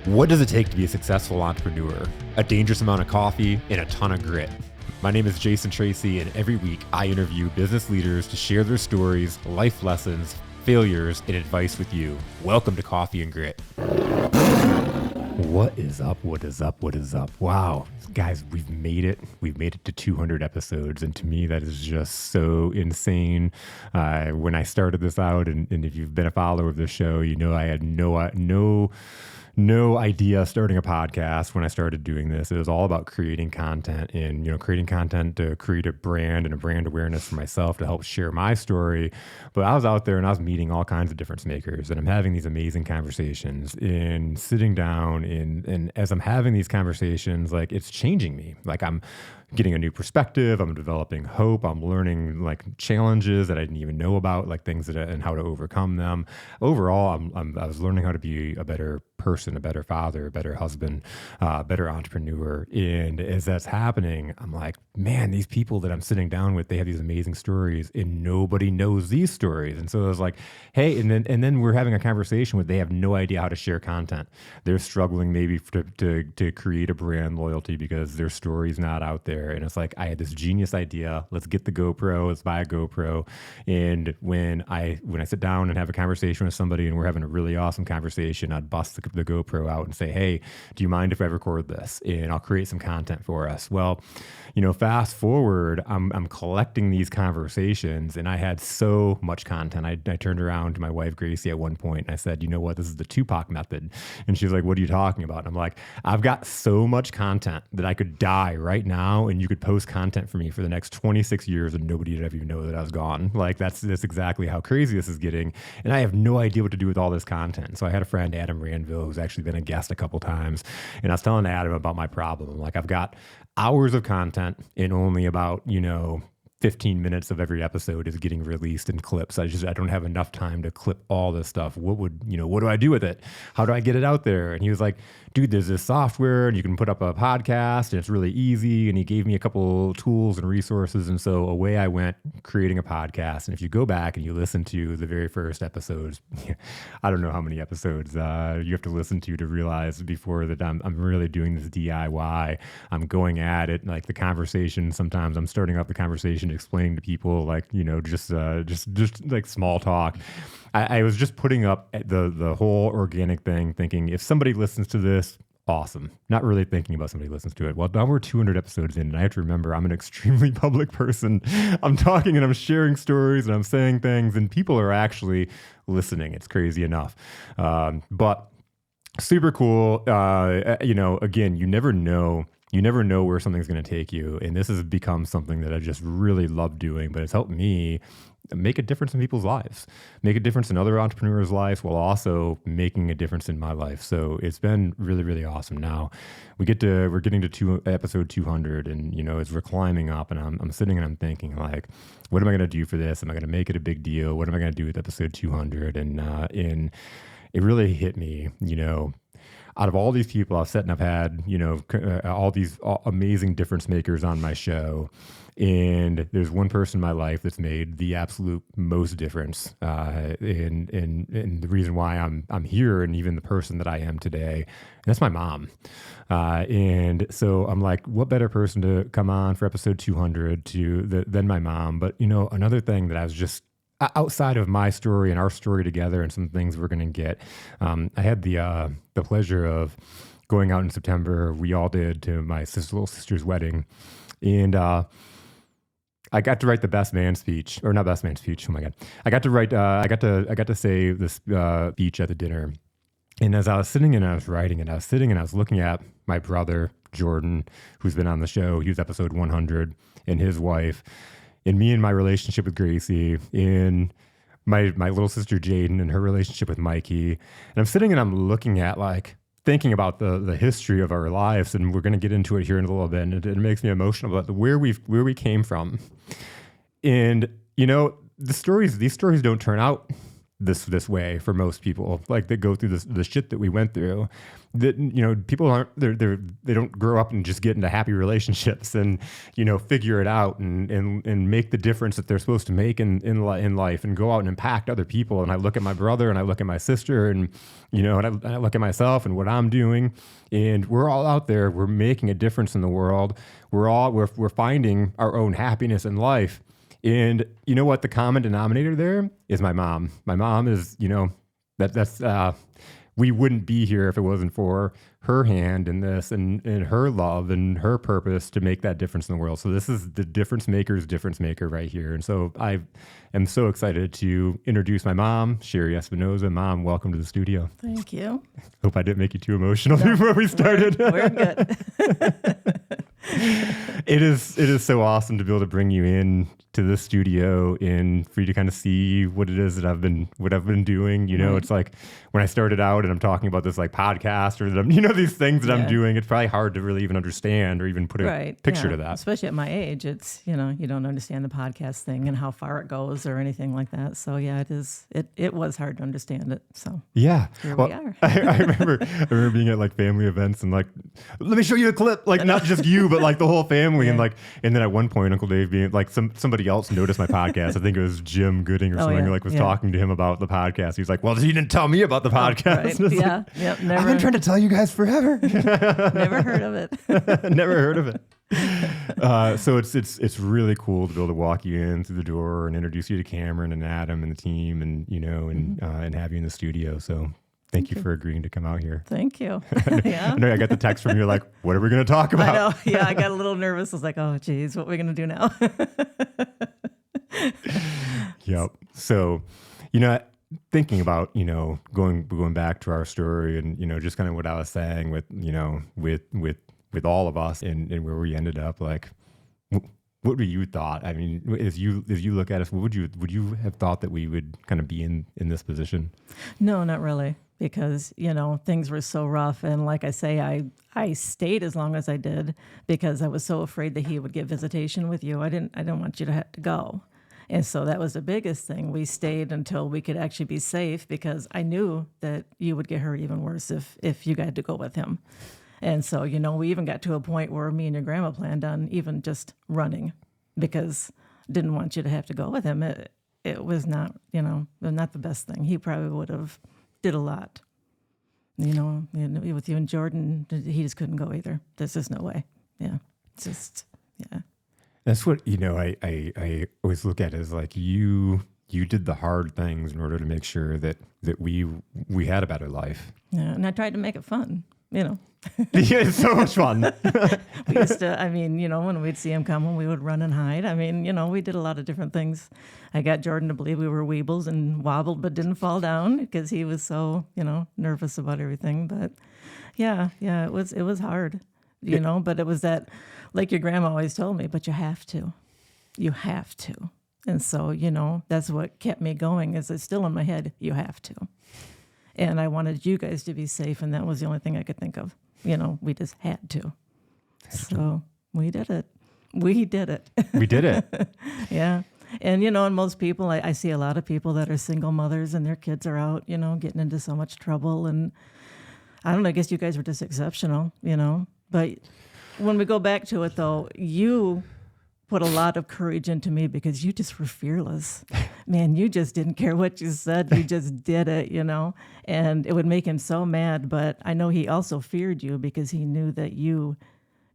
What does it take to be a successful entrepreneur? A dangerous amount of coffee and a ton of grit. My name is Jason Tracy, and every week I interview business leaders to share their stories, life lessons, failures, and advice with you. Welcome to Coffee and Grit. What is up? What is up? What is up? Wow. Guys, we've made it. We've made it to 200 episodes. And to me, that is just so insane. When I started this out, and if you've been a follower of the show, you know I had no idea starting a podcast when I started doing this. It was all about creating content and, creating content to create a brand and a brand awareness for myself to help share my story. But I was out there and I was meeting all kinds of difference makers, and I'm having these amazing conversations and sitting down and as I'm having these conversations, like, it's changing me. Like, I'm getting a new perspective. I'm developing hope. I'm learning like challenges that I didn't even know about, like things and how to overcome them. Overall, I was learning how to be a better person, a better father, a better husband, better entrepreneur. And as that's happening, I'm like, man, these people that I'm sitting down with, they have these amazing stories and nobody knows these stories. And so I was like, hey, and then we're having a conversation where they have no idea how to share content. They're struggling maybe to create a brand loyalty because their story's not out there. And it's like, I had this genius idea. Let's get the GoPro. Let's buy a GoPro. And when I sit down and have a conversation with somebody and we're having a really awesome conversation, I'd bust the GoPro out and say, hey, do you mind if I record this? And I'll create some content for us. Well, fast forward, I'm collecting these conversations, and I had so much content. I turned around to my wife, Gracie, at one point, and I said, you know what? This is the Tupac method. And she's like, what are you talking about? And I'm like, I've got so much content that I could die right now, and you could post content for me for the next 26 years, and nobody would ever even know that I was gone. Like, that's exactly how crazy this is getting. And I have no idea what to do with all this content. So I had a friend, Adam Ranville, who's actually been a guest a couple times, and I was telling Adam about my problem. Like, I've got hours of content and only about, 15 minutes of every episode is getting released in clips. I don't have enough time to clip all this stuff. What do I do with it? How do I get it out there? And he was like, dude, there's this software and you can put up a podcast and it's really easy. And he gave me a couple tools and resources. And so away I went creating a podcast. And if you go back and you listen to the very first episodes, I don't know how many episodes you have to listen to realize before that I'm really doing this DIY. I'm going at it. Like, the conversation, sometimes I'm starting off the conversation explaining to people, like, just like small talk. I was just putting up the whole organic thing, thinking if somebody listens to this, awesome. Not really thinking about somebody listens to it. Well, now we're 200 episodes in, and I have to remember I'm an extremely public person. I'm talking and I'm sharing stories and I'm saying things, and people are actually listening. It's crazy enough. But super cool. Again, you never know. You never know where something's going to take you. And this has become something that I just really love doing, but it's helped me make a difference in people's lives, make a difference in other entrepreneurs' lives, while also making a difference in my life. So it's been really, really awesome. Now we're getting to episode 200, and, as we're climbing up, and I'm sitting and I'm thinking, like, what am I going to do for this? Am I going to make it a big deal? What am I going to do with episode 200? And it really hit me, out of all these people I've set and I've had, all these amazing difference makers on my show, and there's one person in my life that's made the absolute most difference, and the reason why I'm here, and even the person that I am today, and that's my mom. And so I'm like, what better person to come on for episode 200 than my mom? But another thing that I was just outside of my story and our story together and some things we're going to get. I had the pleasure of going out in September. We all did, to my little sister's wedding. And I got to write the best man speech, or not best man speech. Oh my God. I got to say this speech at the dinner. And as I was sitting and I was writing and I was looking at my brother, Jordan, who's been on the show. He was episode 100, and his wife, and me and my relationship with Gracie, and my little sister Jaden and her relationship with Mikey. And I'm sitting and I'm looking at, like, thinking about the history of our lives, and we're going to get into it here in a little bit. And it makes me emotional about where we came from. And these stories don't turn out this way for most people, like that go through the shit that we went through. That, people aren't they don't grow up and just get into happy relationships and figure it out and make the difference that they're supposed to make in life and go out and impact other people. And I look at my brother and I look at my sister and and I look at myself and what I'm doing, and we're all out there. We're making a difference in the world. We're finding our own happiness in life. And you know what? The common denominator there is my mom. My mom is, that's we wouldn't be here if it wasn't for her hand in this and her love and her purpose to make that difference in the world. So this is the difference maker right here. And so I am so excited to introduce my mom, Shari Espinoza. Mom, welcome to the studio. Thank you. Hope I didn't make you too emotional before we started. We're good. It is so awesome to be able to bring you in to the studio and for you to kind of see what it is that I've been doing. Right. It's like when I started out and I'm talking about this like podcast or that I'm, these things that I'm doing, it's probably hard to really even understand or even put a picture to that. Especially at my age, it's, you don't understand the podcast thing and how far it goes or anything like that. So yeah, it was hard to understand it. So yeah, here we are. I remember being at like family events and like, let me show you a clip, like not just you, but like the whole family. Yeah. And then at one point, Uncle Dave being like somebody else noticed my podcast. I think it was Jim Gooding or something, was talking to him about the podcast. He was like, well, you didn't tell me about the podcast. Right. Yeah. Yep. Never. I've been trying to tell you guys forever. Never heard of it. Never heard of it. So it's really cool to be able to walk you in through the door and introduce you to Cameron and Adam and the team and, and have you in the studio. So Thank you for agreeing to come out here. Thank you. Yeah. I know I got the text from you like, what are we going to talk about? I know. Yeah, I got a little nervous. I was like, oh, geez, what are we going to do now? Yep. So, thinking about, going back to our story and, just kind of what I was saying with, with all of us and where we ended up, like, what would you thought? I mean, as you look at us, would you have thought that we would kind of be in this position? No, not really. Because, things were so rough. And like I say, I stayed as long as I did because I was so afraid that he would get visitation with you. I didn't want you to have to go. And so that was the biggest thing. We stayed until we could actually be safe because I knew that you would get hurt even worse if you got to go with him. And so, we even got to a point where me and your grandma planned on even just running because didn't want you to have to go with him. It was not, not the best thing. He probably would have did a lot. With you and Jordan, he just couldn't go either. There's just no way. Yeah. It's just, yeah. That's what, I always look at it as like you did the hard things in order to make sure that we had a better life. Yeah. And I tried to make it fun, Yeah, it's so much fun. We used to, when we'd see him coming, we would run and hide. We did a lot of different things. I got Jordan to believe we were Weebles and wobbled but didn't fall down because he was so, nervous about everything. But yeah, it was hard, but it was that, like your grandma always told me, but you have to. You have to. And so, that's what kept me going is it's still in my head, you have to. And I wanted you guys to be safe, and that was the only thing I could think of. We just had to. So we did it. We did it. We did it. Yeah. And, and most people, I see a lot of people that are single mothers and their kids are out, getting into so much trouble. And I don't know, I guess you guys were just exceptional, But when we go back to it, though, you put a lot of courage into me because you just were fearless. Man, you just didn't care what you said. You just did it, and it would make him so mad. But I know he also feared you because he knew that you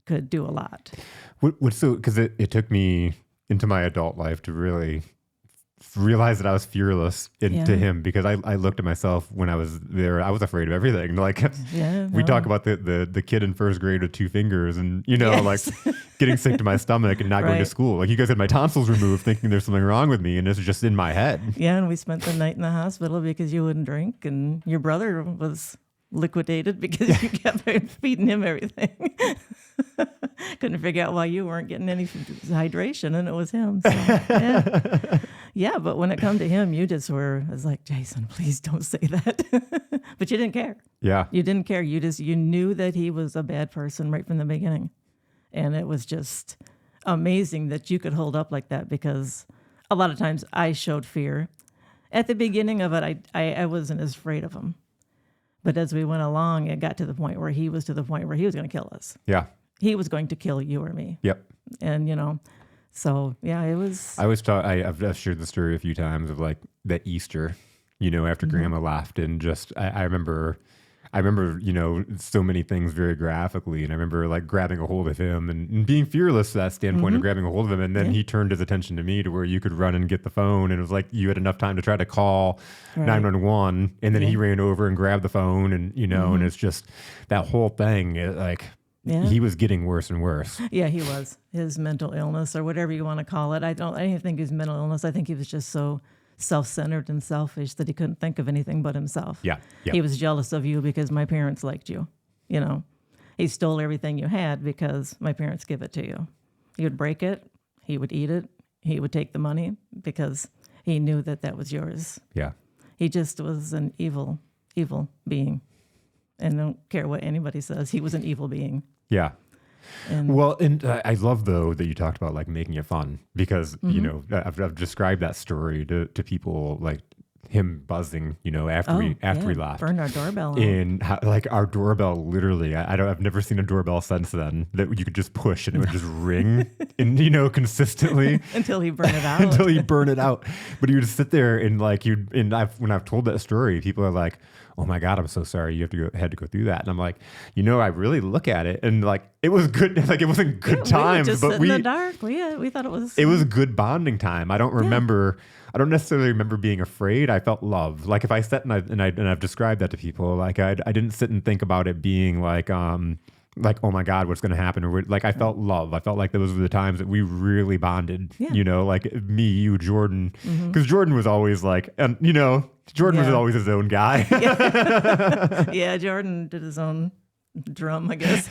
could do a lot. Because it took me into my adult life to really realize that I was fearless to him because I looked at myself when I was there. I was afraid of everything. Like we talk about the kid in first grade with 2 fingers and, like getting sick to my stomach and not going to school. Like you guys had my tonsils removed thinking there's something wrong with me. And it's just in my head. Yeah. And we spent the night in the hospital because you wouldn't drink and your brother was liquidated because you kept feeding him everything. Couldn't figure out why you weren't getting any hydration and it was him. So, yeah. Yeah, but when it come to him, you just were, I was like, Jason, please don't say that. But you didn't care. Yeah. You didn't care. You knew that he was a bad person right from the beginning. And it was just amazing that you could hold up like that because a lot of times I showed fear At the beginning of it, I wasn't as afraid of him. But as we went along, it got to the point where he was going to kill us. Yeah. He was going to kill you or me. Yep. And, so yeah, it was. I was taught, I've shared the story a few times of like that Easter, after Grandma left, and just, I remember, so many things very graphically. And I remember like grabbing a hold of him and being fearless to that standpoint of grabbing a hold of him. And then he turned his attention to me to where you could run and get the phone. And it was like, you had enough time to try to call 911. And then he ran over and grabbed the phone and, and it's just that whole thing, he was getting worse and worse. Yeah, he was. His mental illness or whatever you want to call it. I don't think it was mental illness. I think he was just so self-centered and selfish that he couldn't think of anything but himself. Yeah. He was jealous of you because my parents liked you. He stole everything you had because my parents give it to you. He would break it. He would eat it. He would take the money because he knew that was yours. Yeah. He just was an evil, evil being. And I don't care what anybody says. He was an evil being. Yeah. And I love though that you talked about like making it fun because I've described that story to people, like him buzzing, after we left, burned our doorbell out. And like our doorbell, literally, I've never seen a doorbell since then that you could just push and it would just ring, and consistently until he burned it out. But he would sit there and like when I've told that story, people are like, "Oh my God, I'm so sorry you had to go through that." And I'm like, I really look at it and like it was good. Like it wasn't good times, but we in the dark. We thought it was. It was a good bonding time. I don't remember. I don't necessarily remember being afraid. I felt love. Like if I sat and I've described that to people. Like I didn't sit and think about it being like oh my God, what's going to happen? Or like I felt love. I felt like those were the times that we really bonded. Yeah. Like me, you, Jordan, because Jordan was always like, Jordan was always his own guy. Yeah, Jordan did his own drum, I guess.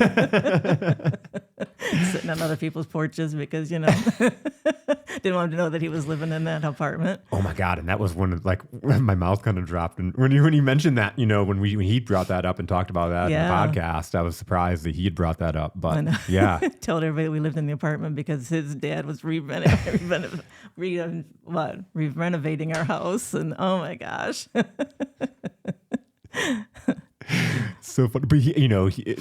Sitting on other people's porches because, didn't want him to know that he was living in that apartment. Oh my God. And that was when like my mouth kind of dropped. And when you mentioned that, when he brought that up and talked about that in the podcast, I was surprised that he had brought that up. But yeah. Told everybody we lived in the apartment because his dad was renovating our house. And oh my gosh. So funny, but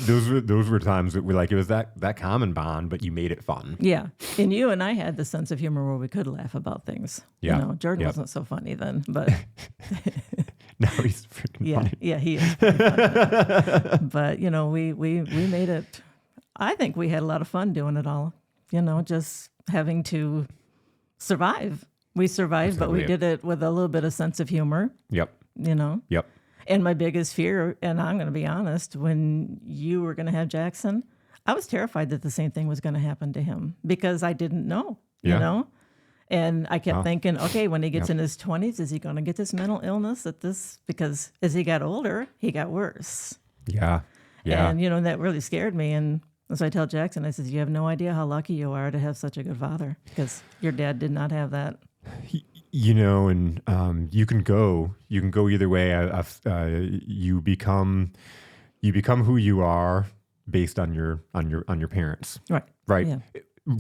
those were times that it was that common bond, but you made it fun. Yeah, and you and I had the sense of humor where we could laugh about things. Yeah, Jordan wasn't so funny then, but now he's freaking funny. Yeah, he is pretty funny. But we made it. I think we had a lot of fun doing it all. Just having to survive. We survived, but we did it with a little bit of sense of humor. Yep. Yep. And my biggest fear, and I'm going to be honest, when you were going to have Jackson, I was terrified that the same thing was going to happen to him because I didn't know, And I kept thinking, okay, when he gets in his 20s, is he going to get this mental illness because as he got older, he got worse. Yeah. Yeah. And, that really scared me. And so I tell Jackson, I says, you have no idea how lucky you are to have such a good father because your dad did not have that. And you can go either way. You become who you are based on your parents, right? Yeah.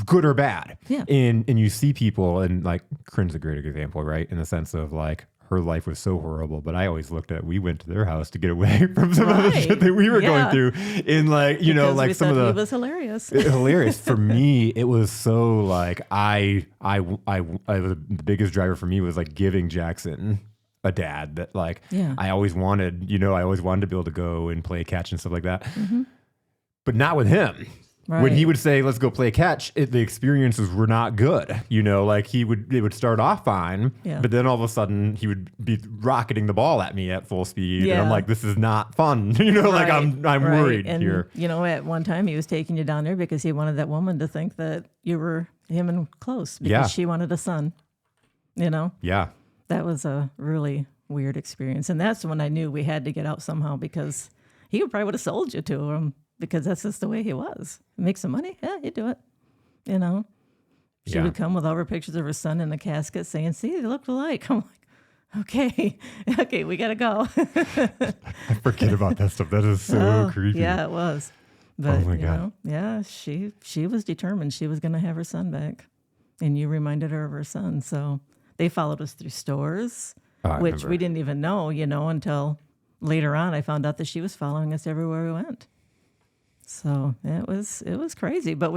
Good or bad. Yeah. And you see people, and like Corinne's a great example, right? In the sense of like her life was so horrible, but I always looked at, we went to their house to get away from some of the shit that we were going through. In like, like some of the, it was hilarious. Hilarious for me. It was so like, I the biggest driver for me was like giving Jackson a dad that like, I always wanted, I always wanted to be able to go and play catch and stuff like that, but not with him. Right. When he would say, let's go play catch, the experiences were not good. Like it would start off fine, but then all of a sudden he would be rocketing the ball at me at full speed. Yeah. And I'm like, this is not fun. Like I'm worried and, here. At one time he was taking you down there because he wanted that woman to think that you were him and close because she wanted a son, Yeah. That was a really weird experience. And that's when I knew we had to get out somehow because he probably would have sold you to him. Because that's just the way he was. Make some money? Yeah, he'd do it. She would come with all her pictures of her son in a casket saying, see, they look alike. I'm like, okay, we got to go. I forget about that stuff. That is so creepy. Yeah, it was. But, oh, my God. She was determined she was going to have her son back. And you reminded her of her son. So they followed us through stores. I which remember. we didn't even know, until later on. I found out that she was following us everywhere we went. So it was crazy, but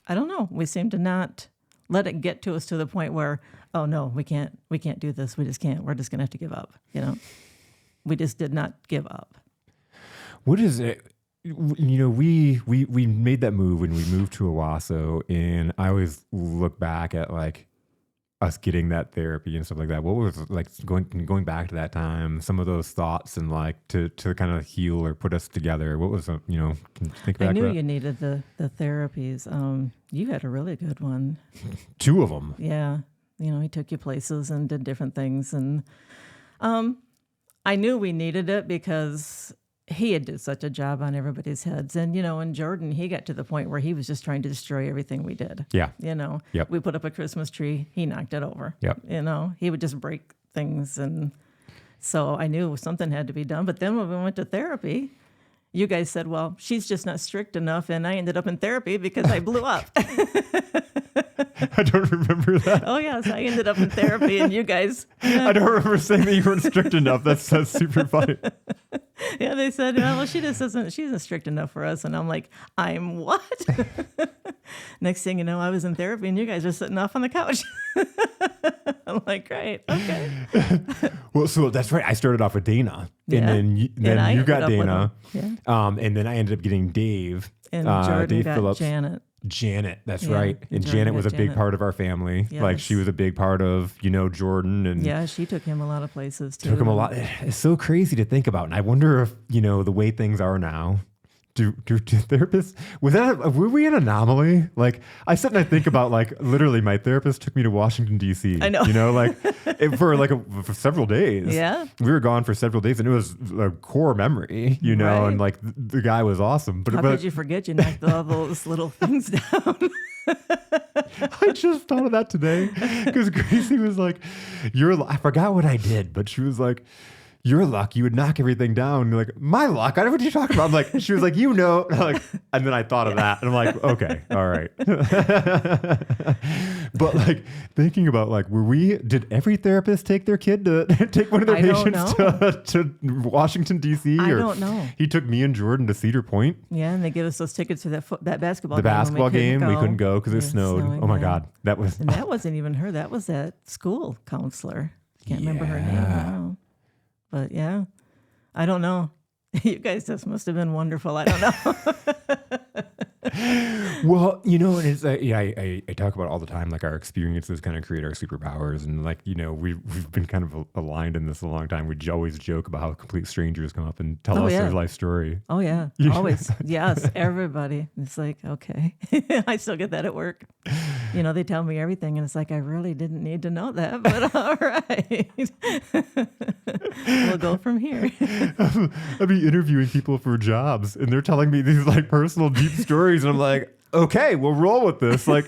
I don't know. We seemed to not let it get to us to the point where, oh no, we can't do this. We just can't. We're just gonna have to give up. We just did not give up. What is it? We made that move when we moved to Owasso, and I always look back at like us getting that therapy and stuff like that. What was like going back to that time? Some of those thoughts and like to kind of heal or put us together. What was can you think back? I knew to that? you needed the therapies. You had a really good one. 2 of them. Yeah, he took you places and did different things, and I knew we needed it because he had did such a job on everybody's heads. And, in Jordan, he got to the point where he was just trying to destroy everything we did. Yeah. We put up a Christmas tree. He knocked it over. Yep. He would just break things. And so I knew something had to be done. But then when we went to therapy, you guys said, well, she's just not strict enough. And I ended up in therapy because I blew up. I don't remember that. Oh, yes. I ended up in therapy and you guys. I don't remember saying that you weren't strict enough. That's super funny. Yeah, they said, well, she isn't strict enough for us. And I'm like, I'm what? Next thing you know, I was in therapy and you guys are sitting off on the couch. I'm like, great, okay. Well, so that's right. I started off with Dana. Yeah. And then you got Dana. Yeah. And then I ended up getting Dave. And Jordan Dave got Phillips. Janet. That's Yeah, right. And Jordan Janet was a got big Janet. part of our family. Like Yes. she was a big part of, Jordan and Yeah, she took him a lot of places too. took him a lot. It's so crazy to think about. And I wonder if, the way things are now, do therapists, were we an anomaly? Like I sit and I think about like literally my therapist took me to Washington, D.C. I know. For several days. Yeah. We were gone for several days and it was a core memory, Right. and like the guy was awesome. How could you forget you knocked all those little things down? I just thought of that today because Gracie was like, I forgot what I did, but she was like, your luck, you would knock everything down. And you're like, my luck? I don't know what you're talking about. I'm like, she was like, and then I thought of that. And I'm like, okay, all right. But like thinking about like, did every therapist take their kid to take one of their patients to Washington, D.C.? I don't know. He took me and Jordan to Cedar Point. Yeah, and they gave us those tickets for that basketball The game. basketball game, we couldn't go because it Yeah, snowed. snowing, Oh my yeah. God. And that wasn't even her. That was that school counselor. Can't remember her name now. But yeah, I don't know. You guys just must have been wonderful. I don't know. Well, and it's I talk about it all the time, like our experiences kind of create our superpowers, and like we've been kind of aligned in this a long time. We always joke about how complete strangers come up and tell us their life story. Oh yeah, always. Yes, everybody. It's like, okay. I still get that at work. They tell me everything, and it's like I really didn't need to know that, but all right. We'll go from here. I'd be interviewing people for jobs, and they're telling me these like personal deep stories, and I'm like, okay, we'll roll with this. Like,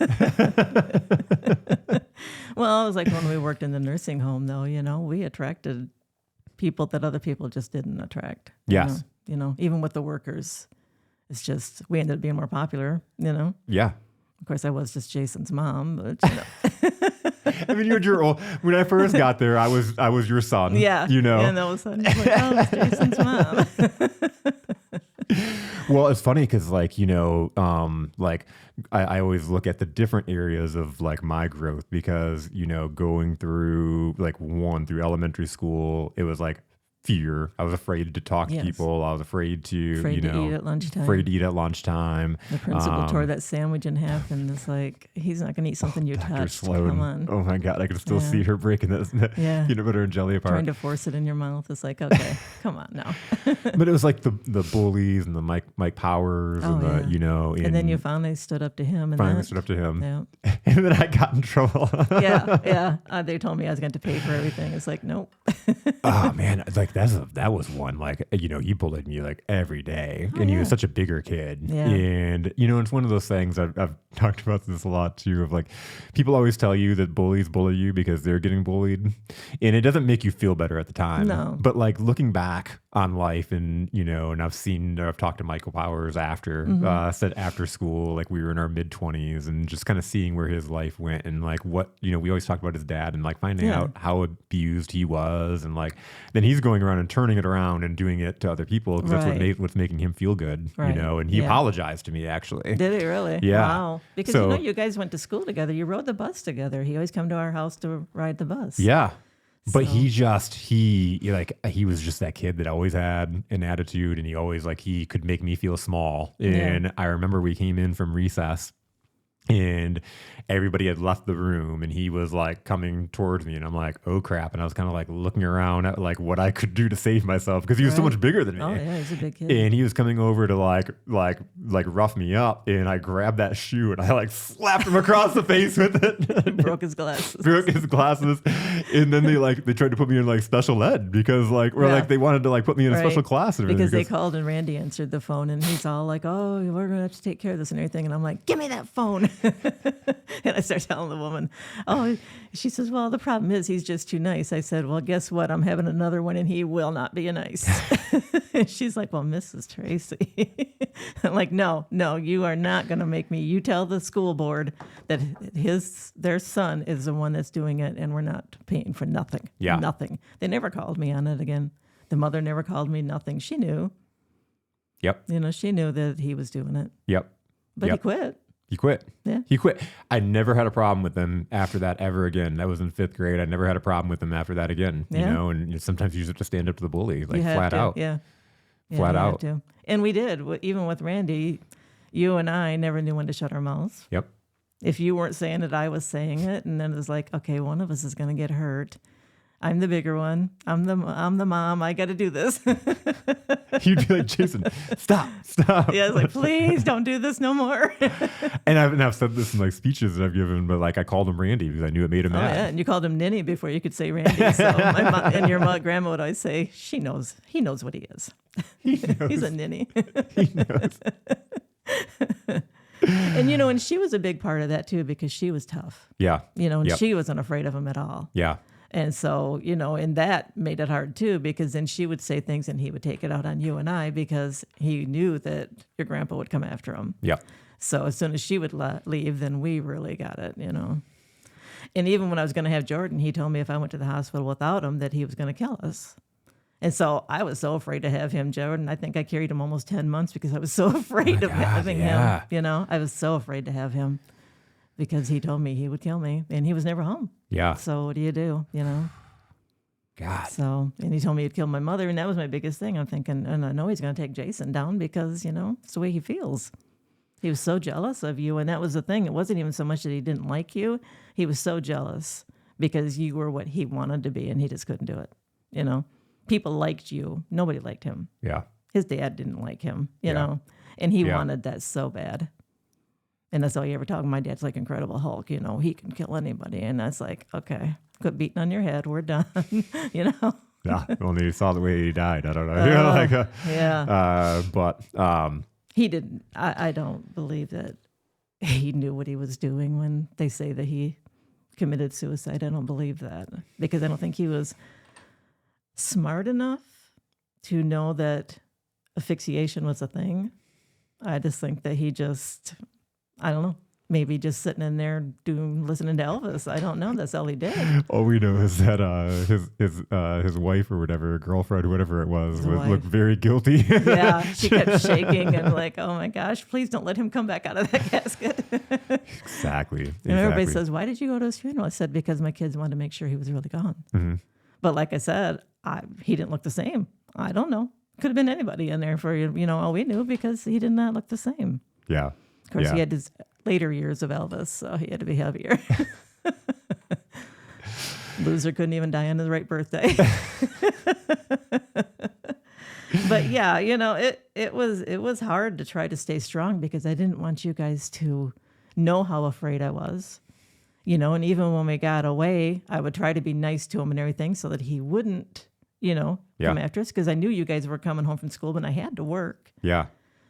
well, it was like when we worked in the nursing home, though. We attracted people that other people just didn't attract. Yes. Even with the workers, it's just we ended up being more popular. Yeah. Of course, I was just Jason's mom, but I mean, when I first got there, I was your son. yeah, and all of a sudden, it's like, oh, it's Jason's mom. Well, it's funny because like, like I always look at the different areas of like my growth because, going through through elementary school, it was like fear. I was afraid to talk to people. I was afraid to eat at lunchtime. Afraid to eat at lunchtime. The principal tore that sandwich in half and it's like, he's not going to eat something you Dr. touched. Sloan. Come on. Oh my God. I can still see her breaking this peanut butter and jelly apart. Trying to force it in your mouth. It's like, okay, come on now. But it was like the bullies and the Mike Powers and and then you finally stood up to him. And stood up to him. Yeah. And then I got in trouble. yeah. They told me I was going to pay for everything. It's like, nope. Oh man. Like like that was one, like, he bullied me like every day, Oh, and he yeah. was such a bigger kid. Yeah. And it's one of those things, I've talked about this a lot too, of like, people always tell you that bullies bully you because they're getting bullied, and it doesn't make you feel better at the time. No. But like looking back on life, and and I've talked to Michael Powers after, said after school, like we were in our mid-20s, and just kind of seeing where his life went, and like what, we always talked about his dad, and like finding out how abused he was, and like then he's going around and turning it around and doing it to other people, because that's what's making him feel good, and he apologized to me, actually. Did he really? Yeah. Wow. Because you guys went to school together. You rode the bus together. He always come to our house to ride the bus. Yeah. But So- he was just that kid that always had an attitude, and he always, like, he could make me feel small. And I remember we came in from recess, and everybody had left the room, and he was like coming towards me, and I'm like, oh crap. And I was kind of like looking around at like what I could do to save myself, because he was so much bigger than me. Oh yeah, he's a big kid. And he was coming over to like rough me up, and I grabbed that shoe and I like slapped him across the face with it. Broke his glasses. Broke his glasses. And then they tried to put me in like special ed, because like they wanted to like put me in a special class and everything, because they called and Randy answered the phone, and he's all like, oh, we're gonna have to take care of this and everything. And I'm like, give me that phone. And I start telling the woman, oh, she says, well, the problem is he's just too nice. I said, well, guess what? I'm having another one, and he will not be nice. And she's like, well, Mrs. Tracy. I'm like, no, you are not going to make me. You tell the school board that their son is the one that's doing it, and we're not paying for nothing. Yeah. Nothing. They never called me on it again. The mother never called me, nothing. She knew. Yep. She knew that he was doing it. Yep. But he quit. He quit. Yeah. He quit. I never had a problem with him after that ever again. That was in 5th grade. I never had a problem with him after that again. Yeah. And sometimes you just have to stand up to the bully, like You have flat to, out. Yeah. Flat you have out. to. And we did. Even with Randy, you and I never knew when to shut our mouths. Yep. If you weren't saying it, I was saying it. And then it was like, okay, one of us is going to get hurt. I'm the bigger one. I'm the mom. I got to do this. You'd be like, Jason, stop. Yeah, I was like, please don't do this no more. And I've said this in like speeches that I've given, but like I called him Randy because I knew it made him mad. Yeah, and you called him Ninny before you could say Randy. So my mom and your grandma would always say, he knows what he is. He knows. He's a ninny. He knows. And she was a big part of that too, because she was tough. Yeah. And Yep. she wasn't afraid of him at all. Yeah. And so, and that made it hard too, because then she would say things and he would take it out on you and I, because he knew that your grandpa would come after him. Yeah. So as soon as she would leave, then we really got it, And even when I was going to have Jordan, he told me if I went to the hospital without him, that he was going to kill us. And so I was so afraid to have him, Jordan. I think I carried him almost 10 months because I was so afraid of having him. I was so afraid to have him, because he told me he would kill me, and he was never home. Yeah. So what do you do, God. So, and he told me he'd kill my mother, and that was my biggest thing. I'm thinking, and I know he's going to take Jason down, because, it's the way he feels. He was so jealous of you, and that was the thing. It wasn't even so much that he didn't like you. He was so jealous because you were what he wanted to be, and he just couldn't do it, People liked you. Nobody liked him. Yeah. His dad didn't like him, you know, and he wanted that so bad. And that's all you ever talk. My dad's like Incredible Hulk, he can kill anybody. And that's like, okay, quit beating on your head. We're done, Yeah. Only you saw the way he died. I don't know. But he didn't. I don't believe that he knew what he was doing when they say that he committed suicide. I don't believe that, because I don't think he was smart enough to know that asphyxiation was a thing. I just think that he just, I don't know, maybe just sitting in there listening to Elvis. I don't know. That's all he did. all we know is that his wife or whatever, girlfriend, whatever it was looked very guilty. Yeah, she kept shaking and like, oh my gosh, please don't let him come back out of that casket. Exactly. And everybody says, why did you go to his funeral? I said, because my kids wanted to make sure he was really gone. Mm-hmm. But like I said, he didn't look the same. I don't know. Could have been anybody in there for, all we knew, because he did not look the same. Yeah. Of course, he had his later years of Elvis, so he had to be heavier. Loser couldn't even die on his right birthday. But yeah, it was hard to try to stay strong, because I didn't want you guys to know how afraid I was. And even when we got away, I would try to be nice to him and everything so that he wouldn't come after us because I knew you guys were coming home from school, but I had to work. Yeah.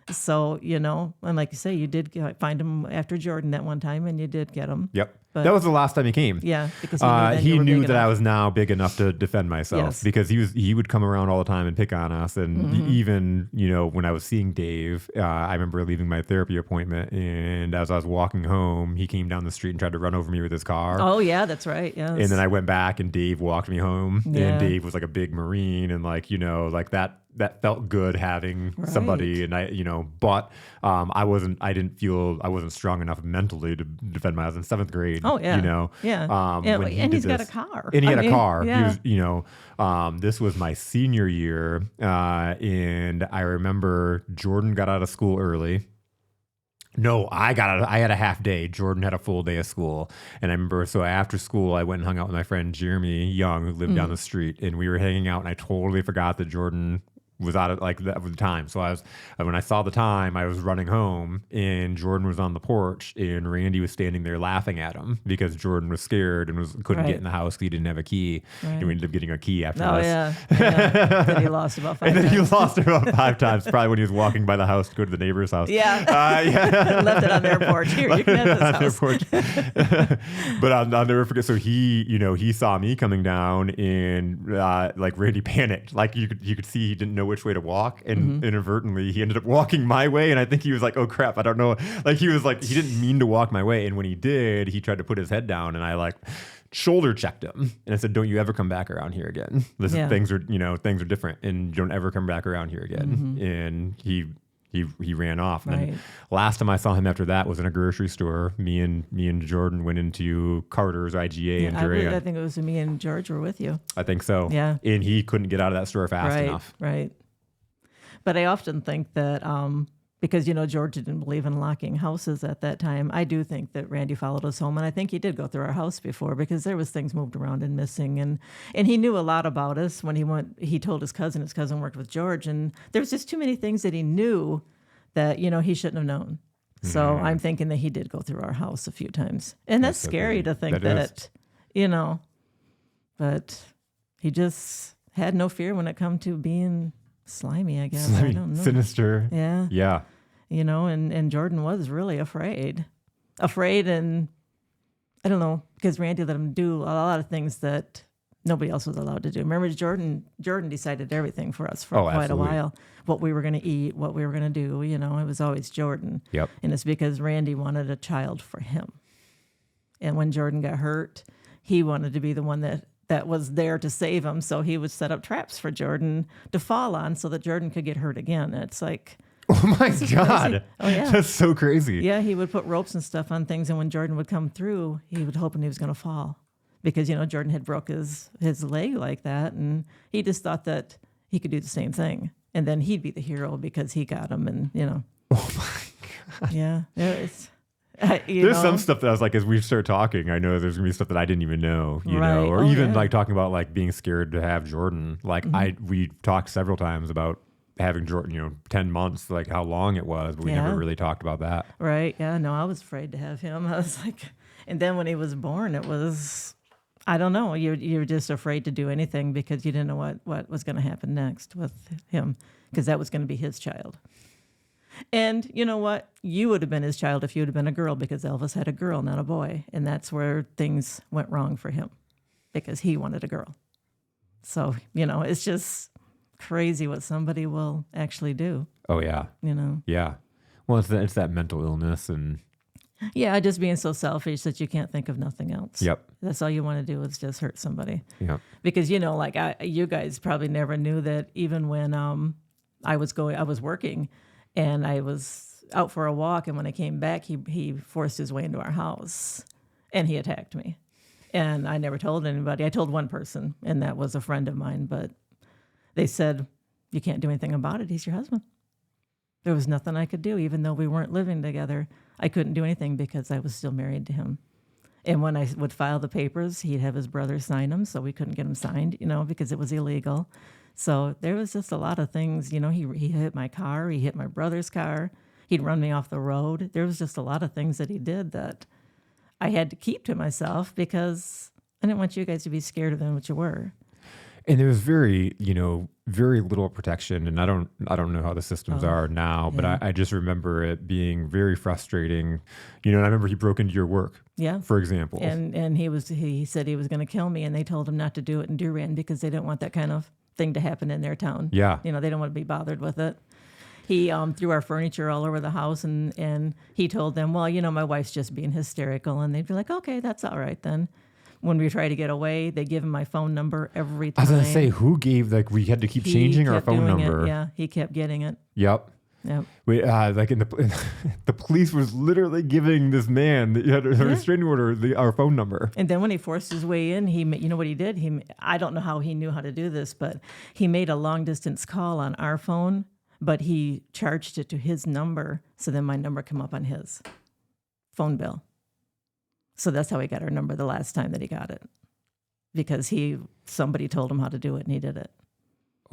So, and like you say, you did find him after Jordan that one time, and you did get him. Yep. But that was the last time he came. Yeah, because he knew that I was now big enough to defend myself because he would come around all the time and pick on us. And even, when I was seeing Dave, I remember leaving my therapy appointment, and as I was walking home, he came down the street and tried to run over me with his car. Oh, yeah, that's right. Yes. And then I went back and Dave walked me home, and Dave was like a big Marine, and like that felt good having somebody. And but I wasn't strong enough mentally to defend myself in 7th grade. Oh, yeah. And he's got a car. And he had a car. Yeah. He was, this was my senior year. And I remember Jordan got out of school early. No, I had a half day. Jordan had a full day of school. And I remember, so after school, I went and hung out with my friend Jeremy Young, who lived down the street. And we were hanging out, and I totally forgot that Jordan was out of the time. So when I saw the time, I was running home, and Jordan was on the porch, and Randy was standing there laughing at him because Jordan was scared and couldn't get in the house because he didn't have a key. Right. And we ended up getting a key after this. Yeah. Then he lost about 5 times. And then he lost about 5 times, probably when he was walking by the house to go to the neighbor's house. Yeah. Left it on their porch. Here, you can have this house. Their porch. But I'll never forget. So he saw me coming down, and Randy panicked. Like you could see he didn't know which way to walk, and inadvertently he ended up walking my way, and I think he was like, oh crap, I don't know, he didn't mean to walk my way, and when he did, he tried to put his head down, and I shoulder checked him, and I said, don't you ever come back around here again. Things are different, and don't ever come back around here again. And he ran off. And then last time I saw him after that was in a grocery store. Me and Jordan went into Carter's, IGA, and Duran. I think it was me and George were with you. I think so. Yeah. And he couldn't get out of that store fast enough. Right. But I often think that because, George didn't believe in locking houses at that time, I do think that Randy followed us home. And I think he did go through our house before because there was things moved around and missing. And he knew a lot about us when he told his cousin worked with George. And there was just too many things that he knew that, he shouldn't have known. So I'm thinking that he did go through our house a few times. And that's scary to think that but he just had no fear when it come to being slimy, I guess. I don't know. Sinister. Yeah. Yeah. And Jordan was really afraid, and I don't know, because Randy let him do a lot of things that nobody else was allowed to do. Remember, Jordan decided everything for us for quite a while, what we were going to eat, what we were going to do. It was always Jordan. Yep. And it's because Randy wanted a child for him. And when Jordan got hurt, he wanted to be the one that was there to save him. So he would set up traps for Jordan to fall on so that Jordan could get hurt again. It's like, oh my God. Crazy. Oh yeah. That's so crazy. Yeah. He would put ropes and stuff on things. And when Jordan would come through, he would hoping he was going to fall because, Jordan had broke his leg like that. And he just thought that he could do the same thing. And then he'd be the hero because he got him. And, Oh my God. Yeah. There's some stuff that I was like, as we start talking, I know there's gonna be stuff that I didn't even know, or even talking about being scared to have Jordan. We talked several times about having Jordan, 10 months, how long it was, but we never really talked about that. Right. Yeah. No, I was afraid to have him. I was like, and then when he was born, it was, I don't know, you're just afraid to do anything because you didn't know what was going to happen next with him because that was going to be his child. And you know what? You would have been his child if you would have been a girl because Elvis had a girl, not a boy. And that's where things went wrong for him because he wanted a girl. So, it's just crazy what somebody will actually do. Oh, yeah. Yeah. Well, it's that mental illness and... Yeah, just being so selfish that you can't think of nothing else. Yep. That's all you want to do is just hurt somebody. Yeah. Because, you guys probably never knew that even when I was working... And I was out for a walk, and when I came back, he forced his way into our house, and he attacked me. And I never told anybody. I told one person, and that was a friend of mine, but they said, you can't do anything about it. He's your husband. There was nothing I could do, even though we weren't living together. I couldn't do anything because I was still married to him. And when I would file the papers, he'd have his brother sign them, so we couldn't get them signed, because it was illegal. So there was just a lot of things, he hit my car, he hit my brother's car, he'd run me off the road. There was just a lot of things that he did that I had to keep to myself because I didn't want you guys to be scared of him, what you were. And there was very little protection. And I don't know how the systems are now, but yeah. I just remember it being very frustrating. And I remember he broke into your work, Yeah. for example. And he said he was going to kill me, and they told him not to do it in Duran because they didn't want that kind of thing to happen in their town. Yeah. They don't want to be bothered with it. He threw our furniture all over the house, and he told them, well, my wife's just being hysterical. And they'd be like, okay, that's all right then. When we try to get away, they give him my phone number every time. I was going to say, who gave, we had to keep changing our phone number. Yeah, he kept getting it. Yep. Yep. We, the police was literally giving this man that had a restraining order our phone number. And then when he forced his way in, you know what he did? I don't know how he knew how to do this, but he made a long distance call on our phone, but he charged it to his number, so then my number came up on his phone bill. So that's how he got our number the last time that he got it, because somebody told him how to do it, and he did it.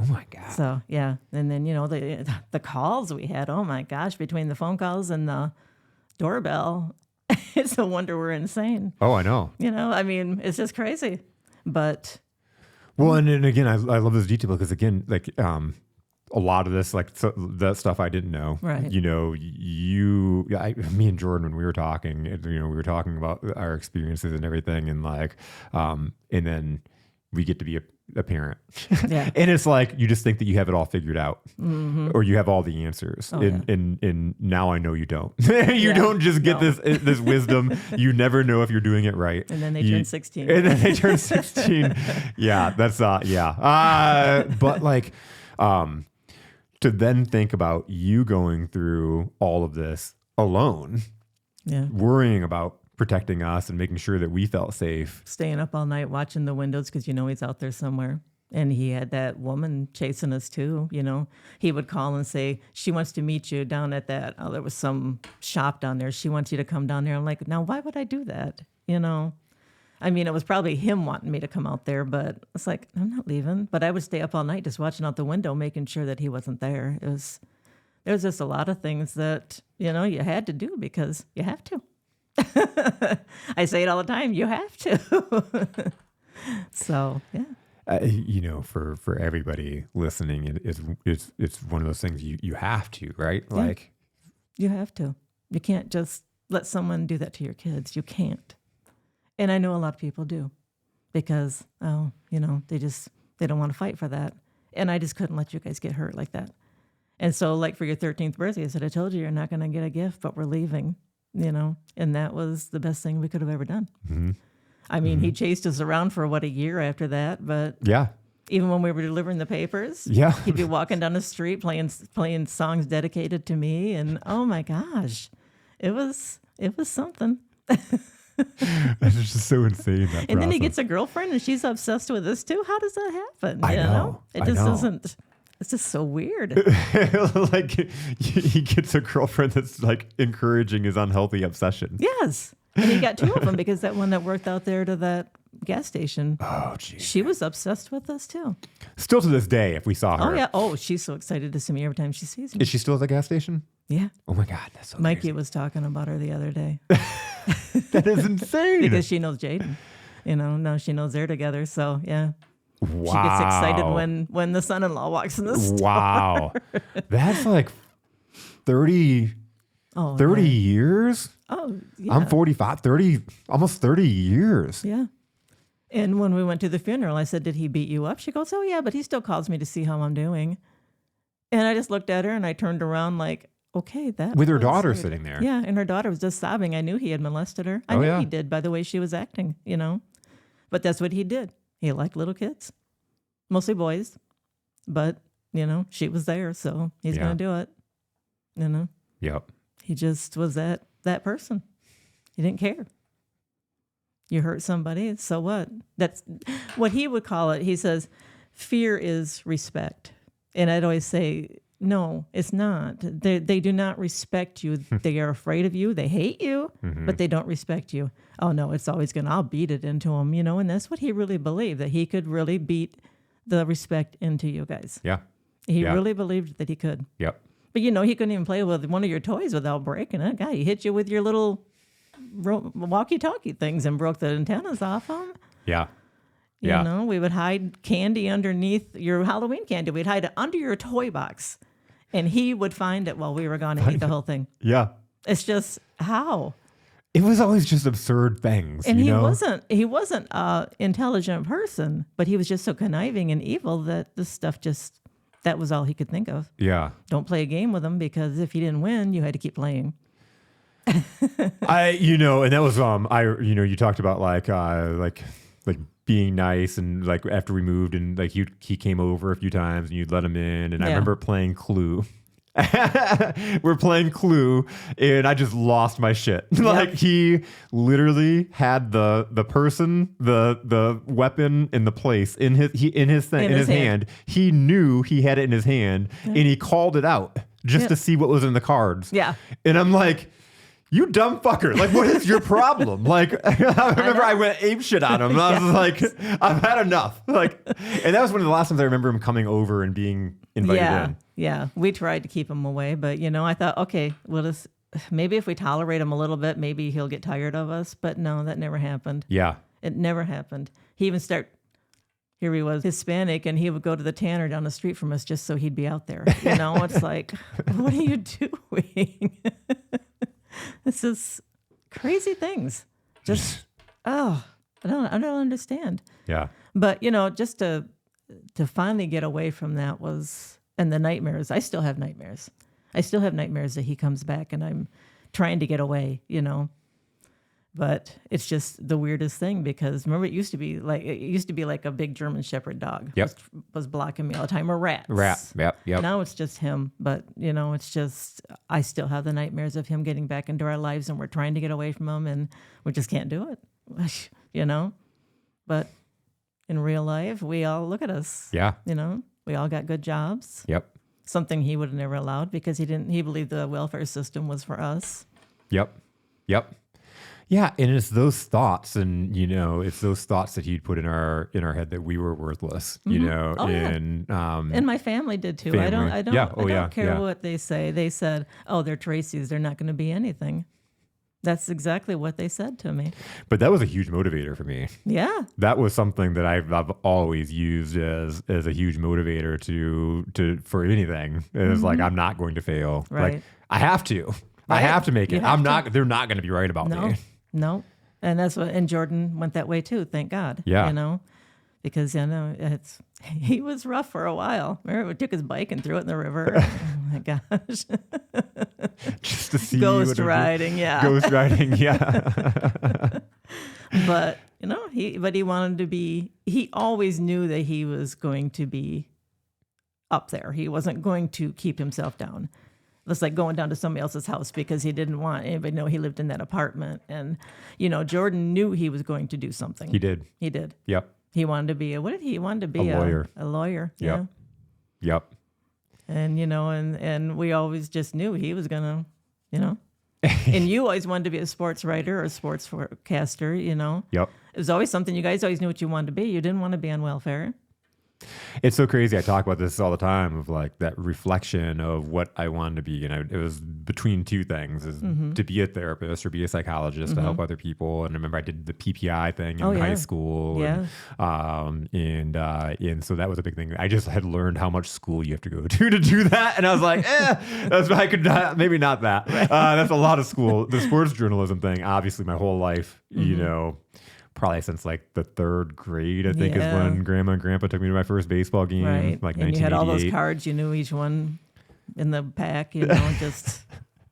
Oh my God. So yeah, and then the calls we had. Oh my gosh, between the phone calls and the doorbell, it's a wonder we're insane. Oh, I know. It's just crazy. But well, and again, I love this detail because again, a lot of this, that stuff I didn't know. Right. Me and Jordan, when we were talking, we were talking about our experiences and everything, and and then we get to be a parent. Yeah. And it's you just think that you have it all figured out, or you have all the answers. Oh, and now I know you don't. You don't just get this wisdom. You never know if you're doing it right. And then they turn 16. And then they turn 16. Yeah, that's but to then think about you going through all of this alone, worrying about protecting us and making sure that we felt safe. Staying up all night watching the windows because he's out there somewhere. And he had that woman chasing us too, He would call and say, she wants to meet you down at there was some shop down there. She wants you to come down there. I'm like, now why would I do that? It was probably him wanting me to come out there, but it's like, I'm not leaving. But I would stay up all night just watching out the window, making sure that he wasn't there. There was just a lot of things that, you had to do because you have to. I say it all the time, you have to. So, yeah. For everybody listening, it's one of those things you have to, right? Yeah. You have to. You can't just let someone do that to your kids. You can't. And I know a lot of people do because, they don't want to fight for that. And I just couldn't let you guys get hurt like that. And so for your 13th birthday, I said, I told you you're not going to get a gift, but we're leaving, and that was the best thing we could have ever done. Mm-hmm. He chased us around for a year after that, but yeah. Even when we were delivering the papers, he'd be walking down the street playing songs dedicated to me. And oh my gosh, it was something. That's just so insane. And then he gets a girlfriend and she's obsessed with this too. How does that happen? I know. It just isn't. It's just so weird. He gets a girlfriend that's encouraging his unhealthy obsession. Yes. And he got two of them because that one that worked out there to that gas station. Oh, geez. She was obsessed with us too. Still to this day, if we saw her. Oh, yeah. Oh, she's so excited to see me every time she sees me. Is she still at the gas station? Yeah. Oh my God, that's so Mikey crazy. was talking about her the other day. That is insane. Because she knows Jaden. Now she knows they're together. So, yeah. Wow. She gets excited when the son-in-law walks in the store. Wow. That's 30 years? Oh, yeah. I'm 45, 30, almost 30 years. Yeah. And when we went to the funeral, I said, did he beat you up? She goes, oh, yeah, but he still calls me to see how I'm doing. And I just looked at her and I turned around okay, that with her was daughter weird. sitting there. Yeah, and her daughter was just sobbing. I knew he had molested her. I knew he did by the way she was acting, But that's what he did. He liked little kids, mostly boys. But, she was there, so he's going to do it, Yep. He just was that person. He didn't care. You hurt somebody, so what? That's what he would call it. He says, fear is respect. And I'd always say, no, it's not. They do not respect you. They are afraid of you. They hate you, but they don't respect you. Oh, no, it's always I'll beat it into them, and that's what he really believed, that he could really beat the respect into you guys. Yeah. He really believed that he could. Yep. But, he couldn't even play with one of your toys without breaking it. God, he hit you with your little walkie-talkie things and broke the antennas off them. Yeah. Yeah. You know, we would hide candy underneath your Halloween candy. We'd hide it under your toy box, and he would find it while we were gone and eat the whole thing. Yeah. It's just how. It was always just absurd things. And you he know? wasn't a intelligent person, but he was just so conniving and evil that this stuff that was all he could think of. Yeah. Don't play a game with him, because if you didn't win, you had to keep playing. And that was you talked about like being nice, and like after we moved, and like he came over a few times and you'd let him in, and I remember playing Clue. We're playing Clue, and I just lost my shit. Like he literally had the person, the weapon in the place in his hand. He knew he had it in his hand, and he called it out just to see what was in the cards. Yeah. And I'm like, you dumb fucker. Like, what is your problem? Like, I remember I went apeshit on him. And I was like, I've had enough. Like, and that was one of the last times I remember him coming over and being invited in. Yeah. We tried to keep him away, but I thought, okay, maybe if we tolerate him a little bit, maybe he'll get tired of us. But no, that never happened. Yeah. It never happened. Here he was, Hispanic, and he would go to the tanner down the street from us just so he'd be out there. It's like, what are you doing? This is crazy things. Just, I don't understand. Yeah. But, just to finally get away from that and the nightmares. I still have nightmares. I still have nightmares that he comes back and I'm trying to get away, But it's just the weirdest thing, because remember, it used to be like a big German Shepherd dog. Yep. Was blocking me all the time, or rats. Yep. Now it's just him, but it's just, I still have the nightmares of him getting back into our lives, and we're trying to get away from him, and we just can't do it, But in real life, we all look at us. Yeah. We all got good jobs. Yep. Something he would have never allowed, because he believed the welfare system was for us. Yep. Yeah, and it's those thoughts, and it's those thoughts that he'd put in our head that we were worthless. And my family did too. Family. I don't care what they say. They said, "Oh, they're Tracy's. They're not going to be anything." That's exactly what they said to me. But that was a huge motivator for me. Yeah, that was something that I've always used as a huge motivator to for anything. It was like, I'm not going to fail. Right. Like, I have to. Right. I have to make it. They're not going to be right about me. No. And and Jordan went that way too, thank God. Yeah. Because he was rough for a while. Remember, we took his bike and threw it in the river. Oh my gosh. Just to see Ghost riding, yeah. Ghost riding, yeah. But he wanted to be, he always knew that he was going to be up there. He wasn't going to keep himself down. It's like going down to somebody else's house because he didn't want anybody to know he lived in that apartment. And, Jordan knew he was going to do something. He did. Yep. He wanted to be a lawyer. A lawyer. Yep. Yeah. Yep. And, and we always just knew he was going to, and you always wanted to be a sports writer or a sports forecaster, Yep. It was always something, you guys always knew what you wanted to be. You didn't want to be on welfare. It's so crazy. I talk about this all the time, of like that reflection of what I wanted to be. And it was between two things, is to be a therapist or be a psychologist to help other people. And I remember I did the PPI thing in high school. Yeah. And so that was a big thing. I just had learned how much school you have to go to do that. And I was like, I could not, maybe not that. Right. That's a lot of school. The sports journalism thing, obviously my whole life, probably since like the third grade, I think, is when Grandma and Grandpa took me to my first baseball game. Right. Like, and you had all those cards. You knew each one in the pack. Just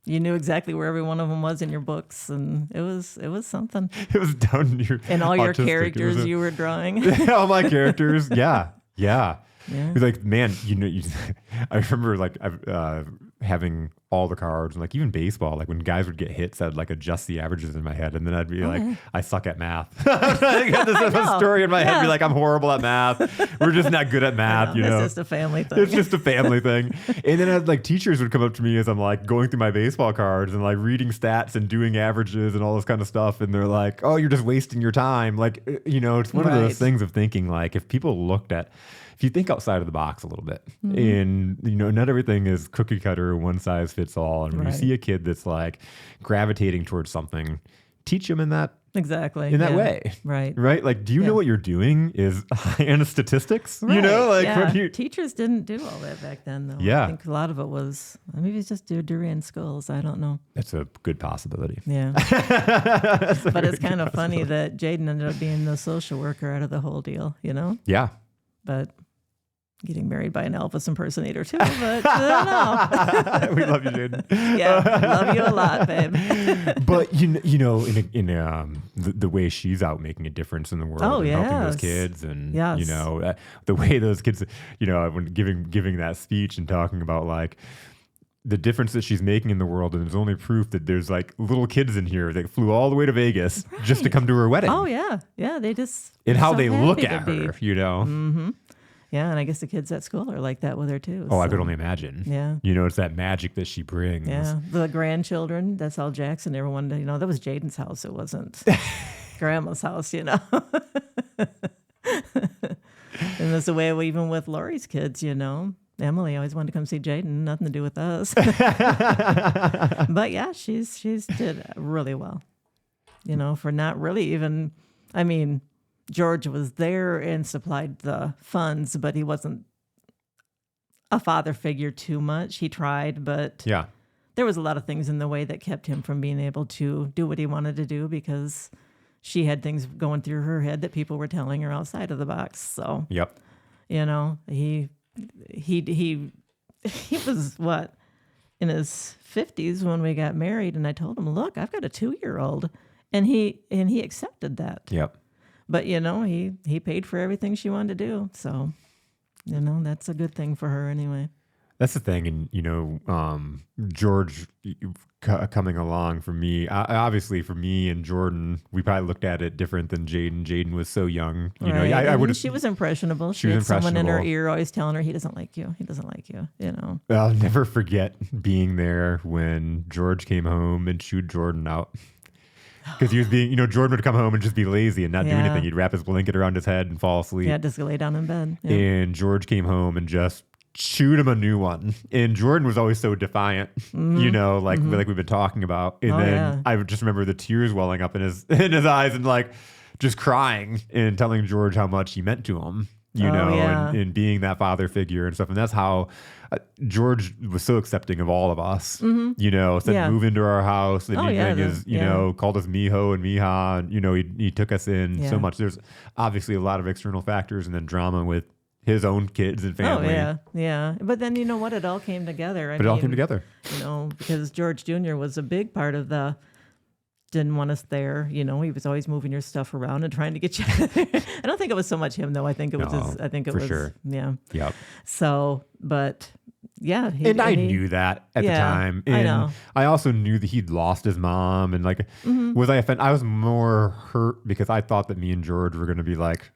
you knew exactly where every one of them was in your books, and it was something. It was down your and all your characters you were drawing. All my characters, yeah. It was like, man, I remember like having all the cards, and like even baseball, like when guys would get hits, I'd like adjust the averages in my head, and then I'd be like, I suck at math. I got this story in my head, be like, I'm horrible at math. We're just not good at math, It's just a family thing. It's just a family thing. And then like teachers would come up to me as I'm like going through my baseball cards and like reading stats and doing averages and all this kind of stuff, and they're like, oh, you're just wasting your time. Like, it's one of those things of thinking, like, if you think outside of the box a little bit, and not everything is cookie cutter, one size fits all. And when you see a kid that's like gravitating towards something, teach them in that Exactly. in that way. Right. Right? Like, do you know what you're doing is high end statistics? Right. You know, like yeah. when you Teachers didn't do all that back then, though. Yeah. I think a lot of it was maybe it's just during schools. I don't know. That's a good possibility. Yeah. But it's kind of funny that Jaden ended up being the social worker out of the whole deal, you know? Yeah. But getting married by an Elvis impersonator too, but no. We love you, Jaden. Yeah, love you a lot, babe. But in the way she's out making a difference in the world, and helping those kids, and the way those kids, when giving that speech and talking about like the difference that she's making in the world, and there's only proof that there's like little kids in here that flew all the way to Vegas just to come to her wedding. Oh yeah, they just and how so they look happy at to her, be. Mm-hmm. Yeah, and I guess the kids at school are like that with her too. Oh, I could only imagine. Yeah. It's that magic that she brings. Yeah, the grandchildren, that's all Jackson ever wanted to, that was Jaden's house. It wasn't Grandma's house, And that's the way even with Lori's kids, Emily always wanted to come see Jaden, nothing to do with us. But yeah, she's did really well, for not really even, George was there and supplied the funds, but he wasn't a father figure too much. He tried, but there was a lot of things in the way that kept him from being able to do what he wanted to do because she had things going through her head that people were telling her outside of the box. So, he was in his 50s when we got married, and I told him, "Look, I've got a 2-year-old," and he accepted that. Yep. But, he paid for everything she wanted to do. So, that's a good thing for her anyway. That's the thing. And, George coming along for me, obviously for me and Jordan, we probably looked at it different than Jaden. Jaden was so young. I would. She was impressionable. She was impressionable. Someone in her ear always telling her, he doesn't like you. He doesn't like you, I'll never forget being there when George came home and chewed Jordan out. Because he was being, Jordan would come home and just be lazy and not do anything. He'd wrap his blanket around his head and fall asleep. Yeah, just lay down in bed. Yeah. And George came home and just chewed him a new one. And Jordan was always so defiant, like we've been talking about. And I would just remember the tears welling up in his eyes and like just crying and telling George how much he meant to him. And being that father figure and stuff. And that's how George was so accepting of all of us, said move into our house. And called us Miho and Miha. And, he took us in so much. There's obviously a lot of external factors and then drama with his own kids and family. Oh, yeah. But then, what? It all came together. It all came together. Because George Jr. was a big part of didn't want us there. He was always moving your stuff around and trying to get you. I don't think it was so much him though. I think it was sure. Yeah. Yep. So, but yeah. I knew that at the time. And I know. I also knew that he'd lost his mom and was I offended? I was more hurt because I thought that me and George were going to be like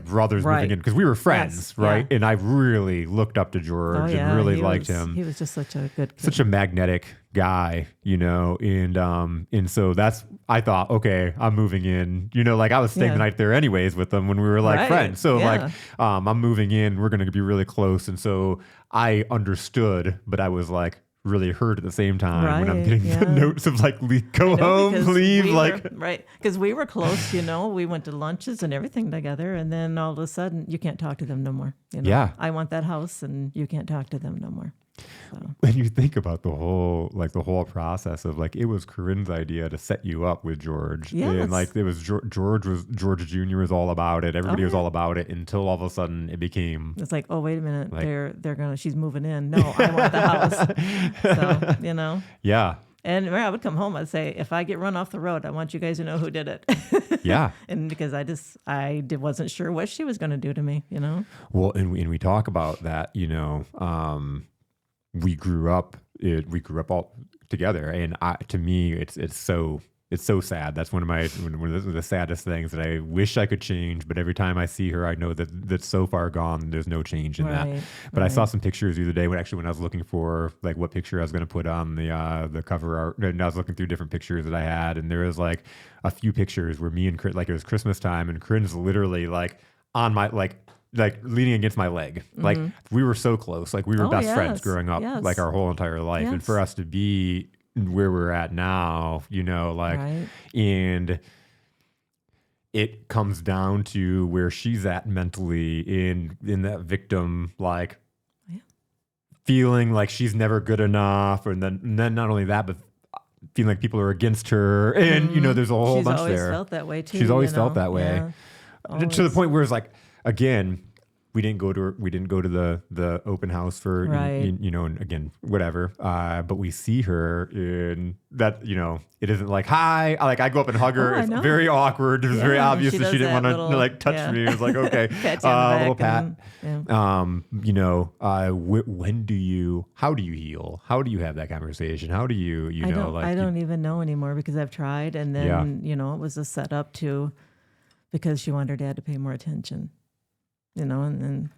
brothers moving in because we were friends, right? Yeah. And I really looked up to George and really liked him. He was just such a good kid. Such a magnetic guy, and so that's, I thought, okay, I'm moving in, I was staying the night there anyways with them when we were friends. So I'm moving in, we're going to be really close. And so I understood, but I was really hurt at the same time when I'm getting the notes of go home, leave, right. Because we were close, we went to lunches and everything together. And then all of a sudden you can't talk to them no more. Yeah. I want that house and you can't talk to them no more. So. When you think about the whole process of it was Corinne's idea to set you up with George, and it was George Jr. was all about it. Everybody was all about it until all of a sudden it became. It's oh, wait a minute, she's moving in. No, I want the house. So Yeah. And I would come home, I'd say, if I get run off the road, I want you guys to know who did it. Yeah. And because I wasn't sure what she was going to do to me, Well, and we talk about that, we grew up all together, and to me it's so sad. That's one of the saddest things that I wish I could change, but every time I see her I know that that's so far gone, there's no change in that. But I saw some pictures the other day when I was looking for what picture I was going to put on the cover art, and I was looking through different pictures that I had, and there was a few pictures where me and Corinne, it was Christmas time, and Corinne's literally on my leaning against my leg. We were so close. We were best friends growing up, our whole entire life. And for us to be where we're at now, and it comes down to where she's at mentally in that victim, like feeling like she's never good enough. And then not only that, but feeling like people are against her. And, there's a whole bunch there. She's always felt that way too. She's always felt that way. Yeah, to the point where it's like, again, we didn't go to the open house for, right. and again, whatever. But we see her in that, it isn't like, hi, like I go up and hug her. It's very awkward. It was very obvious that she didn't want to like touch me. It was like, okay, a little pat. How do you heal? How do you have that conversation? How do you, I don't even know anymore because I've tried. And then, it was a setup because she wanted her dad to pay more attention. And then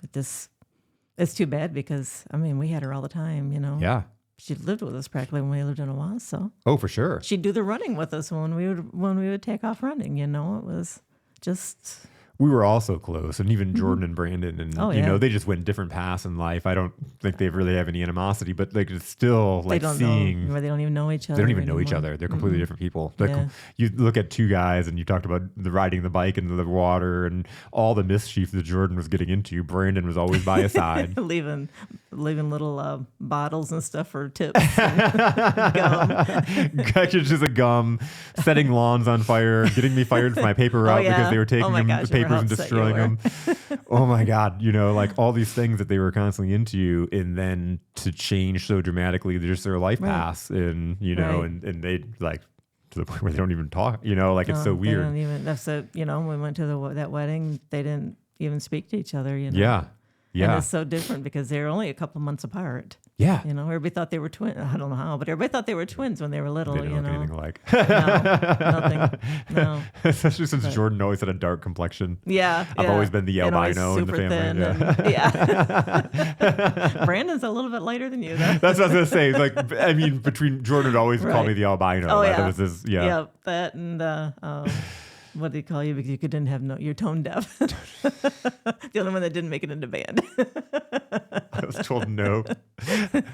it's too bad because, we had her all the time, Yeah. She lived with us practically when we lived in Owasso. Oh, for sure. She'd do the running with us when we would take off running, it was just... We were all so close, and even Jordan and Brandon, and they just went different paths in life. I don't think they really have any animosity, but like it's still like they don't even know each other. They don't even know each other. They're completely different people. Like you look at two guys, and you talked about the riding the bike into the water and all the mischief that Jordan was getting into. Brandon was always by his side, leaving little bottles and stuff for tips, and gum, just a gum, setting lawns on fire, getting me fired for my paper route because they were taking the paper and destroying them. Oh my God. like all these things that they were constantly into, and then to change so dramatically, just their life paths and, and they like to the point where they don't even talk, it's so weird. They don't even, that's when we went to that wedding, they didn't even speak to each other, Yeah. And it's so different because they're only a couple months apart. Yeah. Everybody thought they were twins. I don't know how, but everybody thought they were twins when they were little, They didn't look anything alike. No, nothing. No. Especially since Jordan always had a dark complexion. Yeah. I've always been the albino in the family. Thin Brandon's a little bit lighter than you, though. That's what I was going to say. Between Jordan would always call me the albino. Oh, That was his, Yeah, that and what did he call you? Because you couldn't have you're tone deaf. The only one that didn't make it into band. I was told no.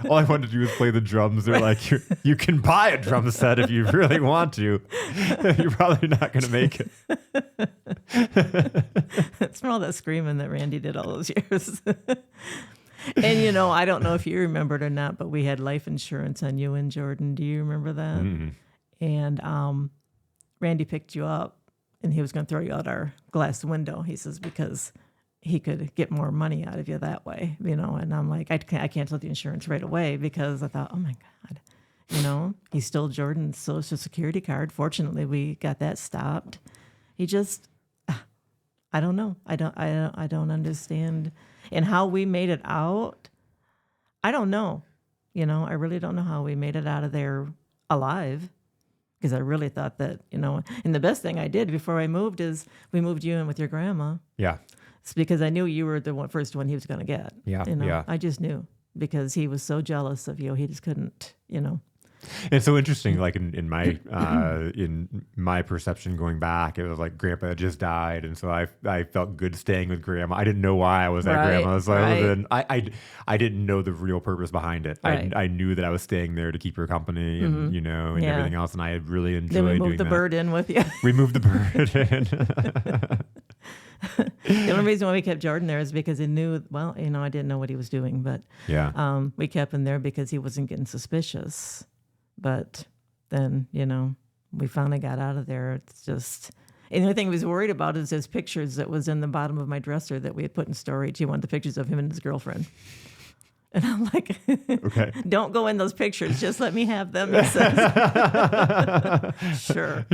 All I wanted to do was play the drums. They're like, you can buy a drum set if you really want to. You're probably not going to make it. It's from all that screaming that Randy did all those years. And, I don't know if you remember it or not, but we had life insurance on you and Jordan. Do you remember that? Mm. And Randy picked you up. And he was going to throw you out our glass window, he says, because he could get more money out of you that way, And I'm like, I canceled the insurance right away because I thought, oh, my God. He stole Jordan's Social Security card. Fortunately, we got that stopped. He just, I don't know. I don't understand. And how we made it out, I don't know. I really don't know how we made it out of there alive. Because I really thought that, and the best thing I did before I moved is we moved you in with your grandma. Yeah. It's because I knew you were the first one he was going to get. Yeah. Yeah. I just knew because he was so jealous of you. He just couldn't, It's so interesting, like in my perception going back, it was like Grandpa had just died, and so I felt good staying with Grandma. I didn't know why I was at Grandma's. I didn't know the real purpose behind it. Right. I knew that I was staying there to keep her company, and and everything else, and I had really enjoyed doing that. Then we moved the bird in with you. We moved the bird in. The only reason why we kept Jordan there is because he knew. Well, I didn't know what he was doing, but we kept him there because he wasn't getting suspicious. But then, we finally got out of there. It's just, and the only thing he was worried about is his pictures that was in the bottom of my dresser that we had put in storage. He wanted the pictures of him and his girlfriend. And I'm like, okay, don't go in those pictures. Just let me have them. He says. Sure.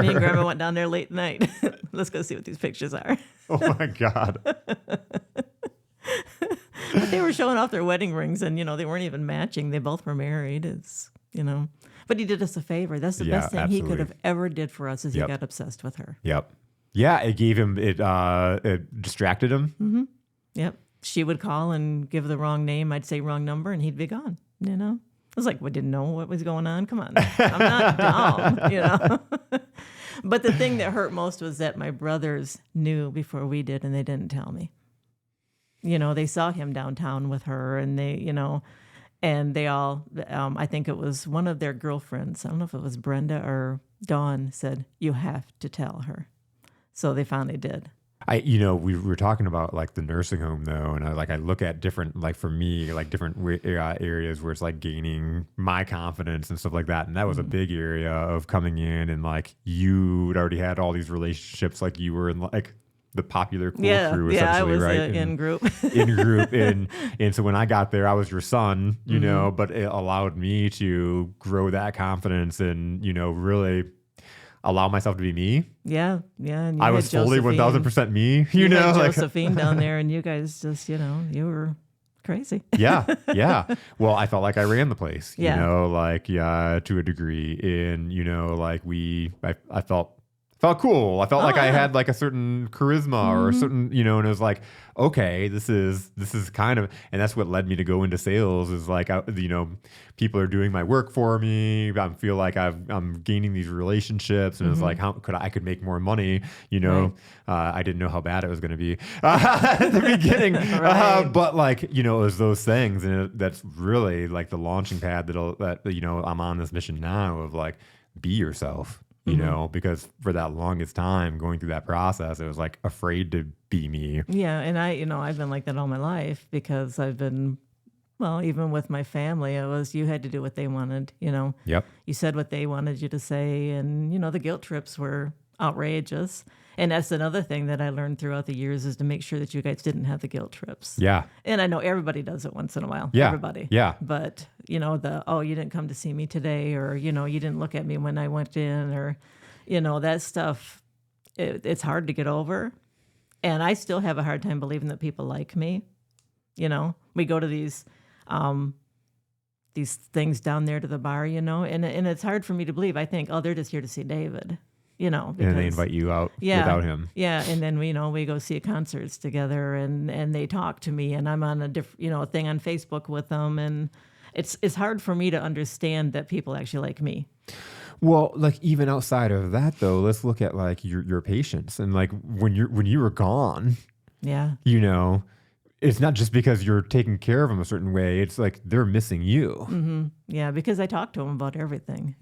Me and Grandma went down there late night. Let's go see what these pictures are. Oh, my God. But they were showing off their wedding rings, and, they weren't even matching. They both were married. It's, But he did us a favor. That's the best thing he could have ever did for us is he got obsessed with her. Yep. Yeah, it gave him, it distracted him. Mm-hmm. Yep. She would call and give the wrong name. I'd say wrong number, and he'd be gone, I was like, we didn't know what was going on. Come on. I'm not dumb, But the thing that hurt most was that my brothers knew before we did, and they didn't tell me. They saw him downtown with her, and they, And they all, I think it was one of their girlfriends, I don't know if it was Brenda or Dawn, said, you have to tell her. So they finally did. We were talking about like the nursing home though, and I look at different, like for me, like different areas where it's like gaining my confidence and stuff like that. And that was a big area of coming in, and like you'd already had all these relationships, like you were in like the popular cool crew, essentially, I was right? in group. In group. And so when I got there, I was your son, you know, but it allowed me to grow that confidence and, really allow myself to be me. Yeah. And I was fully 1000% me, you know, had like Josephine down there, and you guys just, you were crazy. yeah. Well, I felt like I ran the place, you know, like, to a degree. And, like I felt cool. I felt like I had like a certain charisma or a certain, and it was like, okay, this is kind of, and that's what led me to go into sales is like, people are doing my work for me. I feel like I'm gaining these relationships, and it's like, how could I could make more money? Right. I didn't know how bad it was going to be at the beginning, Right. but like, it was those things, and that's really like the launching pad that I'm on this mission now of like, be yourself. Because for that longest time going through that process, it was like afraid to be me. Yeah. And I've been like that all my life because I've been, well, even with my family, it was, you had to do what they wanted, Yep. You said what they wanted you to say. And, the guilt trips were outrageous. And that's another thing that I learned throughout the years is to make sure that you guys didn't have the guilt trips. Yeah. And I know everybody does it once in a while. Yeah. Everybody. Yeah. But, you didn't come to see me today, or, you didn't look at me when I went in, or, that stuff, it's hard to get over. And I still have a hard time believing that people like me. We go to these things down there to the bar, and it's hard for me to believe. I think, oh, they're just here to see David. Because, and they invite you out without him. Yeah, and then we go see concerts together, and they talk to me, and I'm on a different thing on Facebook with them, and it's hard for me to understand that people actually like me. Well, like even outside of that though, let's look at like your patients, and like when you were gone, yeah, it's not just because you're taking care of them a certain way. It's like they're missing you. Mm-hmm. Yeah, because I talk to them about everything,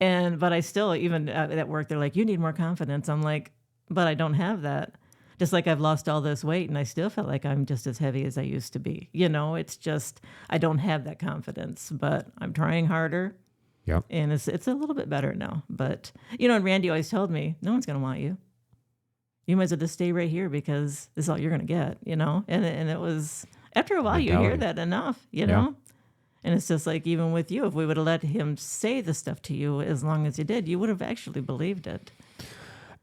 but I still, even at work, they're like, you need more confidence. I'm like, but I don't have that. Just like I've lost all this weight, and I still feel like I'm just as heavy as I used to be. It's just, I don't have that confidence, but I'm trying harder. Yep. And it's a little bit better now. But, and Randy always told me, no one's going to want you. You might as well just stay right here because this is all you're going to get, And it was, after a while, you hear that enough, know? And it's just like, even with you, if we would have let him say the stuff to you as long as he did, you would have actually believed it.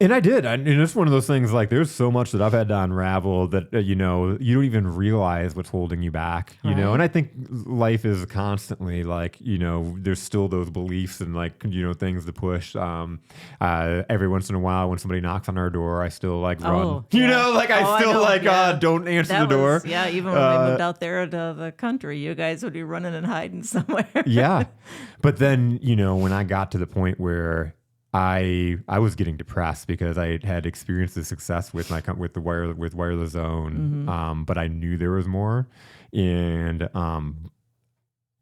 And I did. And it's one of those things, like there's so much that I've had to unravel that, you don't even realize what's holding you back, And I think life is constantly like, there's still those beliefs and like, things to push. Every once in a while when somebody knocks on our door, I still like run, don't answer the door. Even when we moved out there to the country, you guys would be running and hiding somewhere. Yeah. But then, when I got to the point where I was getting depressed because I had experienced the success with Wireless Zone, but I knew there was more, and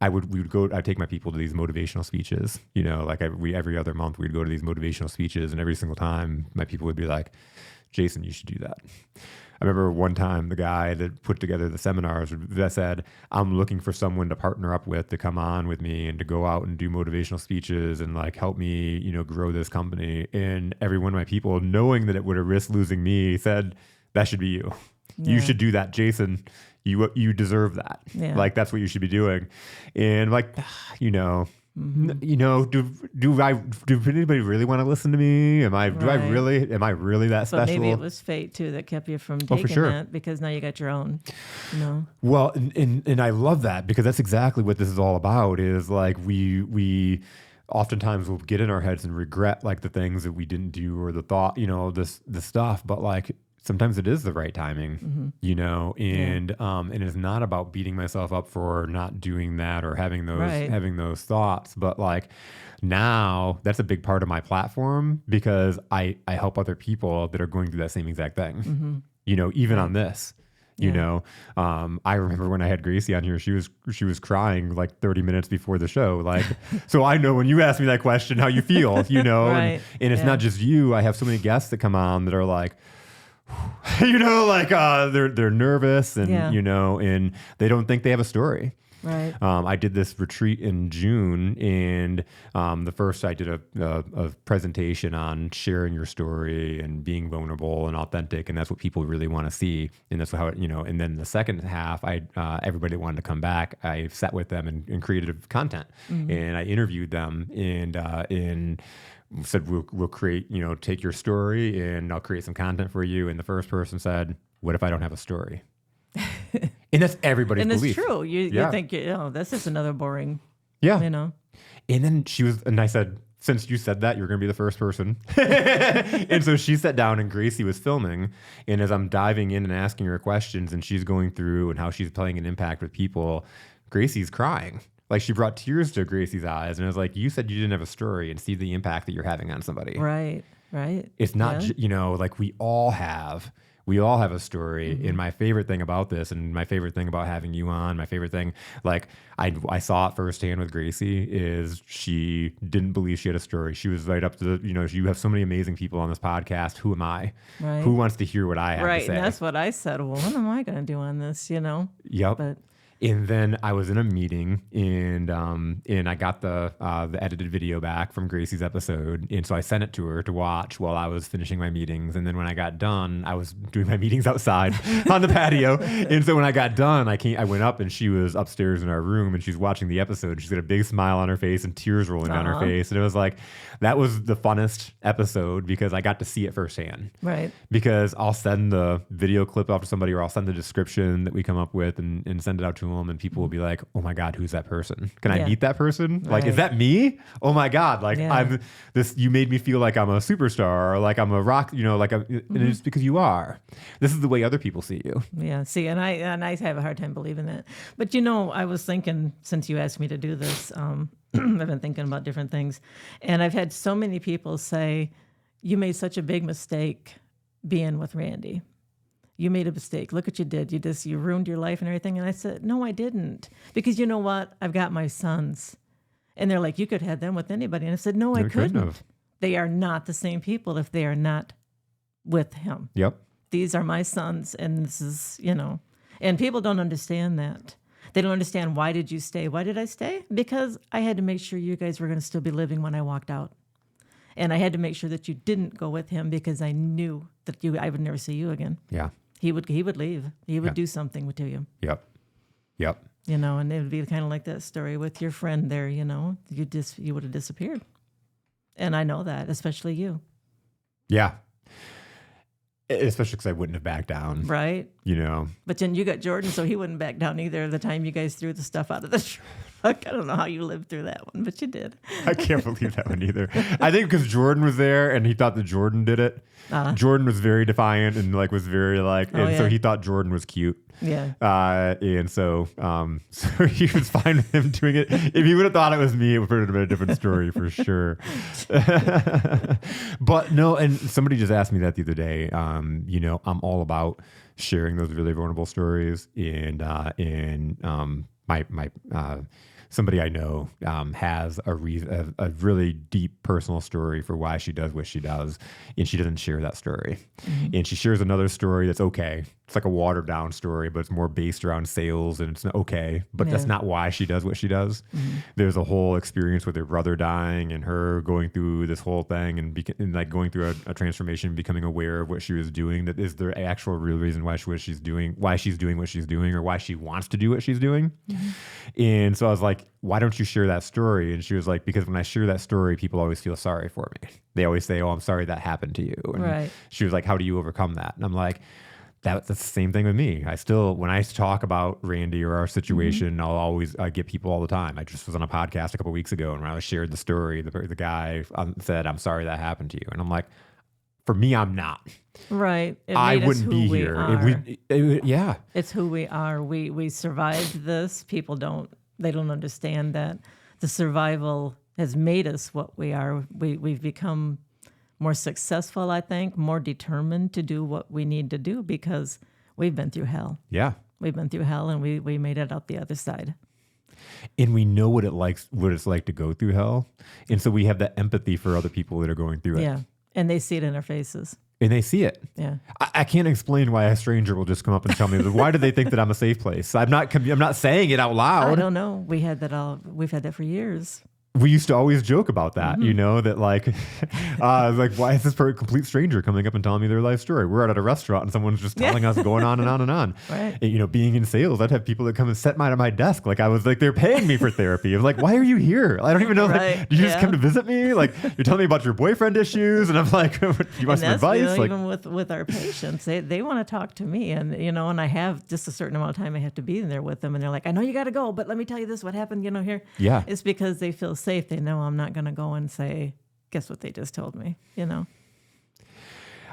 I'd take my people to these motivational speeches. Every other month we'd go to these motivational speeches, and every single time my people would be like, "Jason, you should do that." I remember one time the guy that put together the seminars that said, I'm looking for someone to partner up with to come on with me and to go out and do motivational speeches and like help me, grow this company. And every one of my people, knowing that it would have risked losing me, said, that should be you. Yeah. You should do that, Jason. You deserve that. Yeah. Like, that's what you should be doing. And like, do anybody really want to listen to me? Am I really that special? But maybe it was fate too that kept you from taking that, because now you got your own, Well, and I love that, because that's exactly what this is all about, is like we oftentimes will get in our heads and regret like the things that we didn't do or the thought, this stuff, but like sometimes it is the right timing, and it's not about beating myself up for not doing that or having those thoughts. But like now that's a big part of my platform, because I help other people that are going through that same exact thing, even on this, You know, I remember when I had Gracie on here, she was crying like 30 minutes before the show. Like, so I know when you ask me that question, how you feel, you know, Right. and it's not just you. I have so many guests that come on that are like, you know, like they're nervous and, you know, and they don't think they have a story. Right. I did this retreat in June, and the first I did a presentation on sharing your story and being vulnerable and authentic, and that's what people really want to see, and that's how you know. And then the second half, everybody that wanted to come back, I sat with them and created content, and I interviewed them, and said we'll create, you know, take your story and I'll create some content for you. And the first person said, "What if I don't have a story?" And that's everybody's And belief. it's true. You think, oh, this is another boring, Yeah. you know. And then and I said, since you said that, you're going to be the first person. And so she sat down and Gracie was filming. And as I'm diving in and asking her questions and she's going through and how she's playing an impact with people, Gracie's crying. Like she brought tears to Gracie's eyes. And I was like, you said you didn't have a story, and see the impact that you're having on somebody. Right. It's not, you know, like we all have a story. And my favorite thing about this, and my favorite thing about having you on, my favorite thing, like I saw it firsthand with Gracie, is she didn't believe she had a story. She was right up to the, you know, you have so many amazing people on this podcast. Who am I? Right. Who wants to hear what I have to say? And that's what I said. Well, what am I going to do on this, you know? Yep. But And then I was in a meeting, and I got the edited video back from Gracie's episode, and so I sent it to her to watch while I was finishing my meetings. And then when I got done, I was doing my meetings outside on the patio, and so when I got done, I went up, and she was upstairs in our room, and she's watching the episode. She's got a big smile on her face and tears rolling down her face, and it was like that was the funnest episode because I got to see it firsthand. right. Because I'll send the video clip off to somebody, or I'll send the description that we come up with and send it out to them, and people will be like, "Oh my God, who's that person? Can I meet that person? Like, is that me? Oh my God, like I'm this. You made me feel like I'm a superstar, or like I'm a rock. You know, like and it's because you are. This is the way other people see you. Yeah. See, and I have a hard time believing that. But you know, I was thinking, since you asked me to do this, I've been thinking about different things, and I've had so many people say, "You made such a big mistake being with Randy. You made a mistake. Look what you did. You ruined your life and everything." And I said, "No, I didn't. Because you know what? I've got my sons." And they're like, "You could have them with anybody." And I said, "No, I couldn't. They are not the same people if they are not with him." Yep. These are my sons, and this is, you know, and people don't understand that. They don't understand, why did you stay? Why did I stay? Because I had to make sure you guys were going to still be living when I walked out. And I had to make sure that you didn't go with him, because I knew that I would never see you again. Yeah. He would leave. He would do something to you. Yep. You know, and it would be kind of like that story with your friend there, you know. You would have disappeared. And I know that, especially you. Yeah. Especially because I wouldn't have backed down. Right. You know. But then you got Jordan, so he wouldn't back down either the time you guys threw the stuff out of the truck. I don't know how you lived through that one, but you did. I can't believe that one either. I think because Jordan was there and he thought that Jordan did it. Jordan was very defiant and like was very like, so he thought Jordan was cute. Yeah. And so he was fine with him doing it. If he would have thought it was me, it would have been a different story for sure. But no, and somebody just asked me that the other day. You know, I'm all about sharing those really vulnerable stories, and my somebody I know has a really deep personal story for why she does what she does, and she doesn't share that story. And she shares another story that's okay. It's like a watered down story, but it's more based around sales, and it's okay. But that's not why she does what she does. There's a whole experience with her brother dying and her going through this whole thing and like going through a transformation, becoming aware of what she was doing. That is the actual real reason why she's doing what she's doing, or why she wants to do what she's doing. And so I was like, why don't you share that story? And she was like, because when I share that story, people always feel sorry for me. They always say, "Oh, I'm sorry that happened to you." And she was like, "How do you overcome that?" And I'm like, that's the same thing with me. I still, when I talk about Randy or our situation, I'll always get people all the time. I just was on a podcast a couple of weeks ago, and when I shared the story, the guy said, "I'm sorry that happened to you." And I'm like, for me, I'm not. Right. I wouldn't be here. It's who we are. We survived this. People don't understand that the survival has made us what we are. We've become more successful, I think, more determined to do what we need to do, because we've been through hell. Yeah. We've been through hell, and we made it out the other side. And we know what it's like to go through hell. And so we have that empathy for other people that are going through it. Yeah. And they see it in our faces. And they see it. Yeah. I can't explain why a stranger will just come up and tell me, why do they think that I'm a safe place? I'm not saying it out loud. I don't know. We've had that for years. We used to always joke about that, that like why is this complete stranger coming up and telling me their life story? We're out at a restaurant and someone's just telling us going on and on and on. Right. And, being in sales, I'd have people that come and sit at my desk. Like I was like, they're paying me for therapy. I'm like, why are you here? I don't even know. Right. Like, did you just come to visit me? Like you're telling me about your boyfriend issues. And I'm like, you want some advice? Even with our patients, they want to talk to me, and and I have just a certain amount of time I have to be in there with them, and they're like, I know you got to go, but let me tell you this, what happened, here. Yeah. It's because they feel safe. They know I'm not going to go and say, guess what they just told me,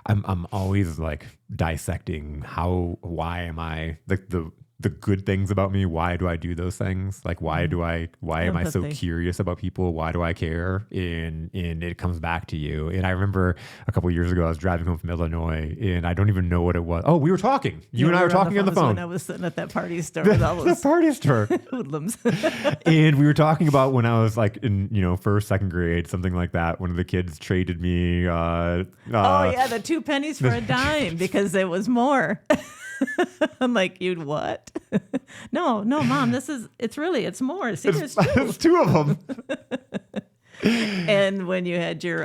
I'm always like dissecting why am I like the good things about me? Why do I do those things? Like why am I so curious about people? Why do I care? And it comes back to you. And I remember a couple of years ago I was driving home from Illinois and I don't even know what it was. Oh, we were talking. You and I were talking on the phone. When I was sitting at that party store with all those party store hoodlums. And we were talking about when I was like in first, second grade, something like that. One of the kids traded me the 2 pennies for a dime because it was more. I'm like, you'd what? No, Mom, it's more. See, there's 2. There's 2 of them. And when you had your,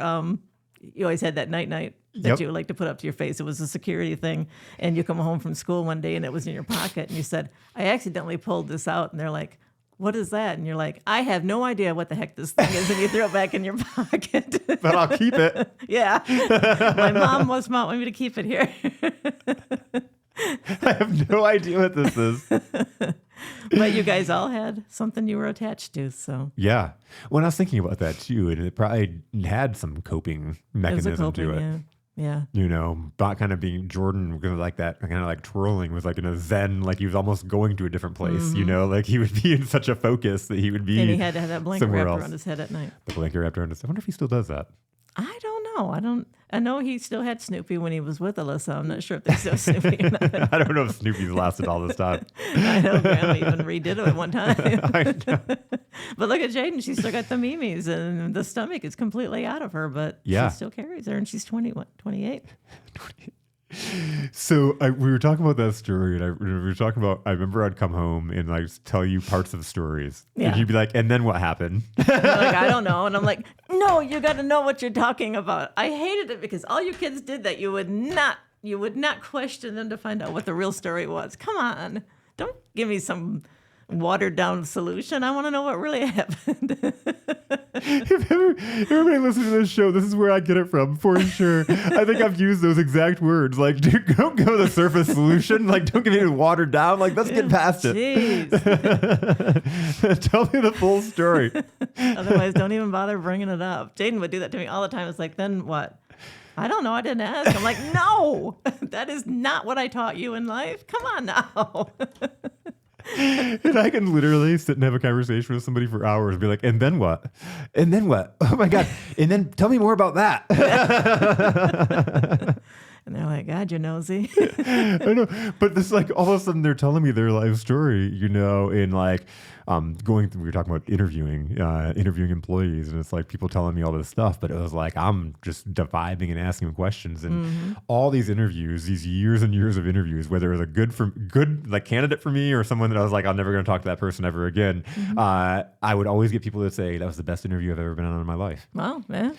you always had that night that you would like to put up to your face. It was a security thing. And you come home from school one day and it was in your pocket. And you said, I accidentally pulled this out. And they're like, what is that? And you're like, I have no idea what the heck this thing is. And you throw it back in your pocket. But I'll keep it. Yeah. My mom must not want me to keep it here. I have no idea what this is. But you guys all had something you were attached to, so. Yeah. When I was thinking about that too, and it probably had some coping mechanism to it. Yeah. About kind of being Jordan, like that, kind of like twirling was like in a zen, like he was almost going to a different place, like he would be in such a focus that he would be. And he had to have that blanket wrapped else. Around his head at night. The blanket wrapped around his head. I wonder if he still does that. I don't know. I know he still had Snoopy when he was with Alyssa. I'm not sure if they still have Snoopy or not. I don't know if Snoopy's lasted all this time. I know. Grandma even redid it at one time. I know. But look at Jaden. She's still got the memes, and the stomach is completely out of her, but she still carries her, and she's 28. So we were talking about that story, and we were talking about. I remember I'd come home and like tell you parts of stories, and you'd be like, "And then what happened?" Like, I don't know, and I'm like, "No, you got to know what you're talking about." I hated it because all you kids did that. You would not question them to find out what the real story was. Come on, don't give me some watered down solution. I want to know what really happened. If everybody listening to this show, this is where I get it from for sure. I think I've used those exact words. Like, dude, don't go the surface solution. Like, don't give me watered down. Like, let's get past it. Jeez. Tell me the full story. Otherwise, don't even bother bringing it up. Jaden would do that to me all the time. It's like, then what? I don't know. I didn't ask. I'm like, no, that is not what I taught you in life. Come on now. And I can literally sit and have a conversation with somebody for hours and be like, and then what? And then what? Oh my God. And then tell me more about that. And they're like, God, you're nosy. I know. But this like all of a sudden they're telling me their life story, and like going through, we were talking about interviewing employees, and it's like people telling me all this stuff, but it was like I'm just vibing and asking them questions, and all these interviews, these years and years of interviews, whether it was a good like candidate for me or someone that I was like, I'm never going to talk to that person ever again. I would always get people that say that was the best interview I've ever been on in my life. Wow, yeah.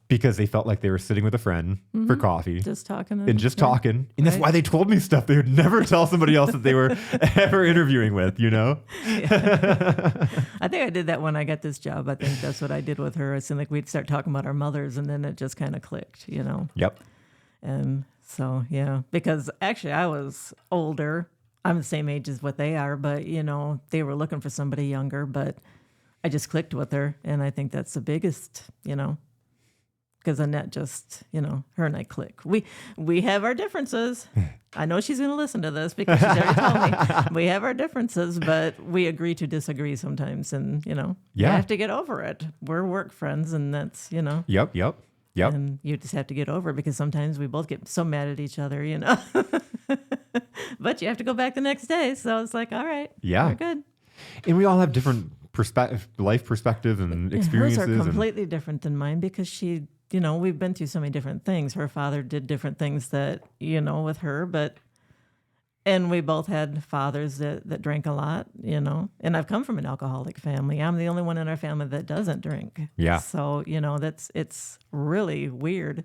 Because they felt like they were sitting with a friend for coffee. Just talking. And just talking. And that's why they told me stuff they would never tell somebody else that they were ever interviewing with, Yeah. I think I did that when I got this job. I think that's what I did with her. It seemed like we'd start talking about our mothers, and then it just kind of clicked, Yep. And so, yeah, because actually I was older. I'm the same age as what they are, but, they were looking for somebody younger, but I just clicked with her. And I think that's the biggest, because Annette just, her and I click. We have our differences. I know she's going to listen to this because she's already told me. We have our differences, but we agree to disagree sometimes. And, you have to get over it. We're work friends, and that's, Yep. And you just have to get over it because sometimes we both get so mad at each other, But you have to go back the next day. So it's like, all right, Yeah. we're good. And we all have different life perspectives and experiences. Hers are completely different than mine because she, we've been through so many different things. Her father did different things that, with her, and we both had fathers that drank a lot, and I've come from an alcoholic family. I'm the only one in our family that doesn't drink. Yeah. So, it's really weird.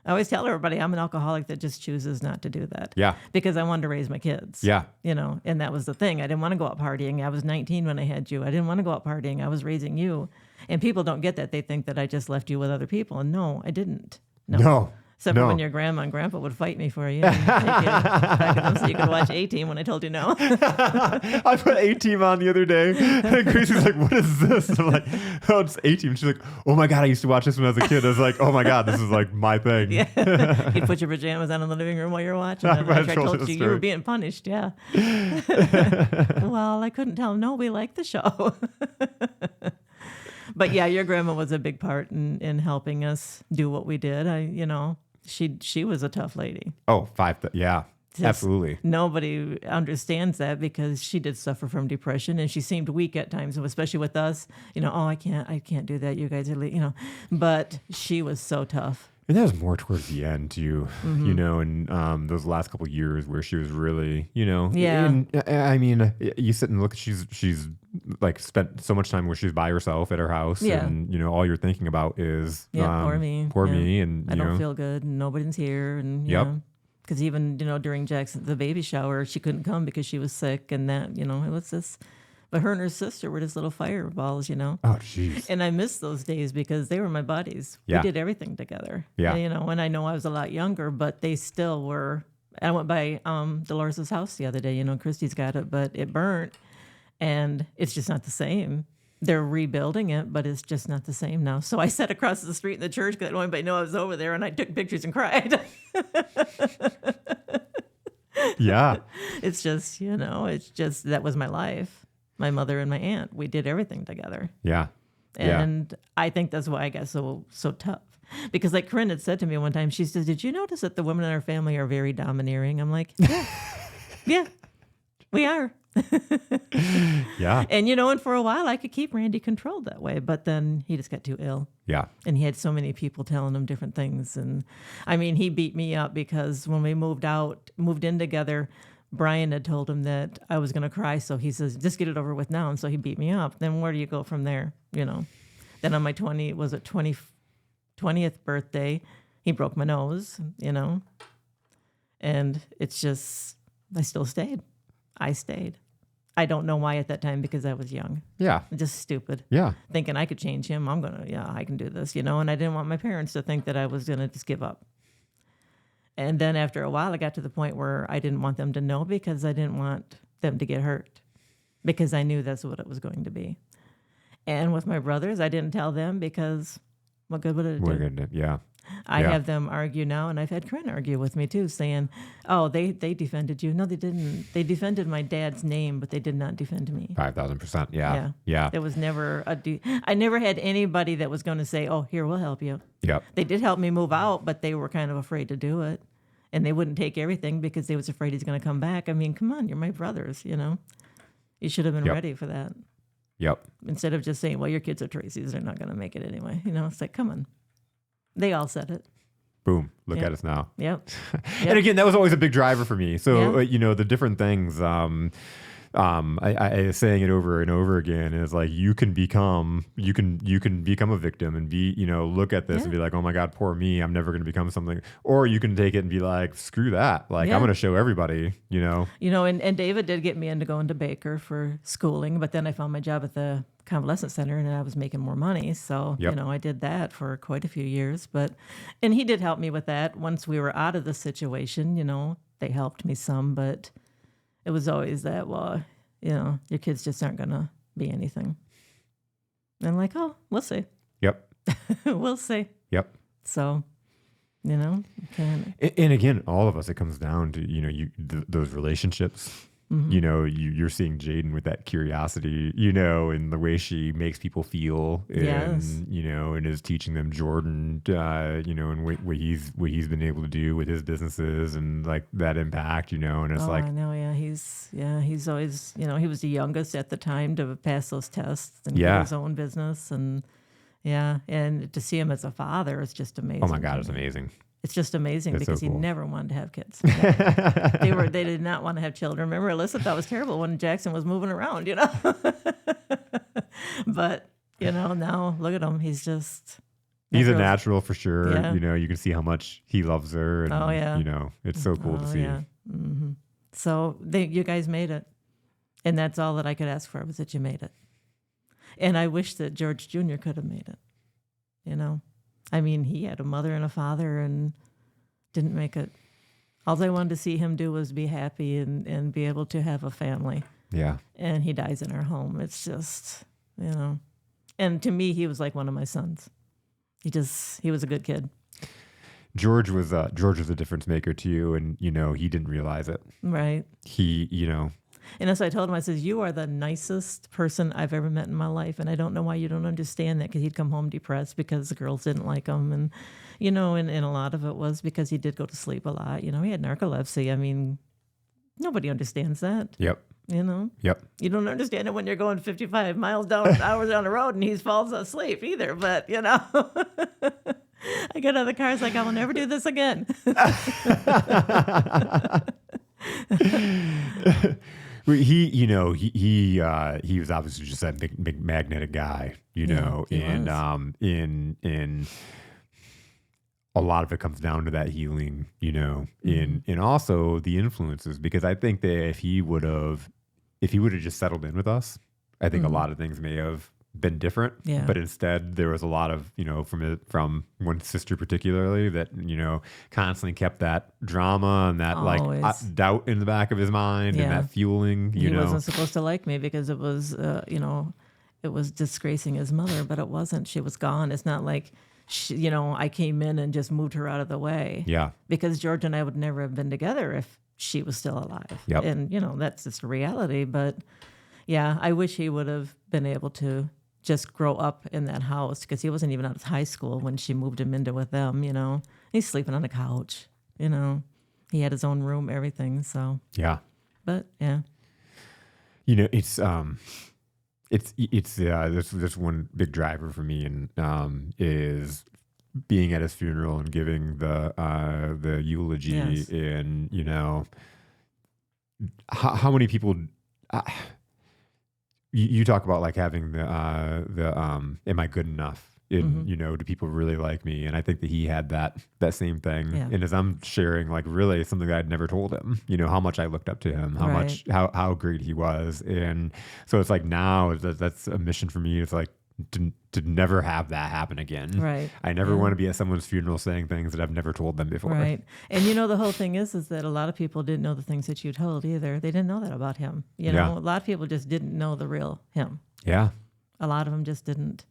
I always tell everybody I'm an alcoholic that just chooses not to do that. Yeah. Because I wanted to raise my kids. Yeah. And that was the thing. I didn't want to go out partying. I was 19 when I had you. I didn't want to go out partying. I was raising you. And people don't get that. They think that I just left you with other people. And no, I didn't. No. Except for when your grandma and grandpa would fight me for you and take you back at them so you could watch A-Team when I told you no. I put A-Team on the other day. And Gracie's like, what is this? I'm like, oh, it's A-Team. She's like, oh my God, I used to watch this when I was a kid. I was like, oh my God, this is like my thing. Yeah. You'd put your pajamas on in the living room while you're watching. And I told you were being punished. Yeah. Well, I couldn't tell them, no, we like the show. But yeah, your grandma was a big part in helping us do what we did. She was a tough lady. Oh, yeah, absolutely. Nobody understands that because she did suffer from depression and she seemed weak at times, especially with us. Oh, I can't do that. You guys are, but she was so tough. And that was more towards the end too, and those last couple of years where she was really, Yeah. And, I mean, you sit and look, she's like spent so much time where she's by herself at her house, Yeah. and all you're thinking about is poor me, and I don't feel good, and nobody's here, and because even during the baby shower, she couldn't come because she was sick, and that it was this. But her and her sister were just little fireballs, Oh, jeez. And I miss those days because they were my buddies. Yeah. We did everything together. Yeah. And I know I was a lot younger, but they still were. I went by Dolores' house the other day. Christy's got it, but it burnt, and it's just not the same. They're rebuilding it, but it's just not the same now. So I sat across the street in the church because I didn't want anybody to know I was over there, and I took pictures and cried. Yeah. It's just, that was my life. My mother and my aunt, we did everything together. Yeah. And I think that's why I got so tough. Because like Corinne had said to me one time, she says, did you notice that the women in our family are very domineering? I'm like, yeah, we are. Yeah. And for a while I could keep Randy controlled that way, but then he just got too ill. Yeah. And he had so many people telling him different things. And I mean, he beat me up because when we moved in together, Brian had told him that I was going to cry. So he says, just get it over with now. And so he beat me up. Then where do you go from there? Then on my 20th birthday, he broke my nose, and it's just, I still stayed. I stayed. I don't know why at that time because I was young. Yeah. Just stupid. Yeah. Thinking I could change him. I can do this, and I didn't want my parents to think that I was going to just give up. And then after a while, I got to the point where I didn't want them to know because I didn't want them to get hurt because I knew that's what it was going to be. And with my brothers, I didn't tell them because what good would it do? Yeah. I have them argue now, and I've had Corinne argue with me too, saying, oh, they defended you. No, they didn't. They defended my dad's name, but they did not defend me. 5,000%. Yeah. Yeah. There was never I never had anybody that was going to say, oh, here, we'll help you. Yep. They did help me move out, but they were kind of afraid to do it. And they wouldn't take everything because they was afraid he's going to come back. I mean, come on, you're my brothers, You should have been ready for that. Yep. Instead of just saying, well, your kids are Tracy's, they're not going to make it anyway. It's like, come on. They all said it. Boom. Look at us now. Yep. And again, that was always a big driver for me. So, the different things, I saying it over and over again is like, you can become a victim and be, look at this and be like, oh my God, poor me. I'm never going to become something. Or you can take it and be like, screw that. Like, I'm going to show everybody, And David did get me into going to Baker for schooling, but then I found my job at the convalescent center and I was making more money. So, I did that for quite a few years, and he did help me with that. Once we were out of the situation, they helped me some, but it was always that, well, your kids just aren't going to be anything. And I'm like, oh, we'll see. Yep. We'll see. Yep. So, And again, all of us, it comes down to, those relationships, You know, you're seeing Jaden with that curiosity, you know, and the way she makes people feel, and Yes. you know, and is teaching them Jordan, you know, and what he's been able to do with his businesses and like that impact, you know, and it's Oh, like, I know. He's always, he was the youngest at the time to pass those tests and get yeah, his own business. And and to see him as a father is just amazing. oh my God, to it's me. amazing. It's just amazing It's so because he cool. never wanted to have kids. Never. They did not want to have children. Remember, Alyssa thought it was terrible when Jackson was moving around, But, now look at him. He's just. He's a girl's- natural for sure. Yeah. You know, you can see how much he loves her, and Oh, yeah. you know, it's so cool to Oh, see. yeah. So you guys made it. And that's all that I could ask for was that you made it. And I wish that George Jr. could have made it. I mean, he had a mother and a father and didn't make it. All I wanted to see him do was be happy and be able to have a family. Yeah. And he dies in our home. It's just, And to me, he was like one of my sons. He was a good kid. George was a difference maker to you, and you know he didn't realize it. Right. He, you know, And as I told him, I says, you are the nicest person I've ever met in my life. And I don't know why you don't understand that, because he'd come home depressed because the girls didn't like him. And, and a lot of it was because he did go to sleep a lot. He had narcolepsy. I mean, nobody understands that, Yep. Yep. You don't understand it when you're going 55 miles hours down the road and he falls asleep either. But, I get out of the car, it's like, I will never do this again. He was obviously just that big magnetic guy, he and was. in a lot of it comes down to that healing, and also the influences, because I think that if he would have just settled in with us, I think a lot of things may have been different. Yeah. But instead there was a lot of, from one sister particularly that, constantly kept that drama and that Always. doubt in the back of his mind and Yeah. that fueling, He wasn't supposed to like me because it was, it was disgracing his mother, but it wasn't. She was gone. It's not like, I came in and just moved her out of the way. Yeah. Because George and I would never have been together if she was still alive. Yep. And, that's just a reality. But yeah, I wish he would have been able to just grow up in that house, because he wasn't even out of high school when she moved him into with them, He's sleeping on the couch, He had his own room, everything. So, Yeah. but yeah. It's this one big driver for me, and is being at his funeral and giving the eulogy. Yes. And how many people you talk about, like, having the am I good enough? And do people really like me? And I think that he had that same thing. Yeah. And as I'm sharing, like, really something that I'd never told him, how much I looked up to him, Right. how great he was. And so it's like, now that's a mission for me. It's like to never have that happen again. Right. I never want to be at someone's funeral saying things that I've never told them before. Right. And the whole thing is that a lot of people didn't know the things that you told either. They didn't know that about him. Yeah. A lot of people just didn't know the real him. Yeah. A lot of them just didn't.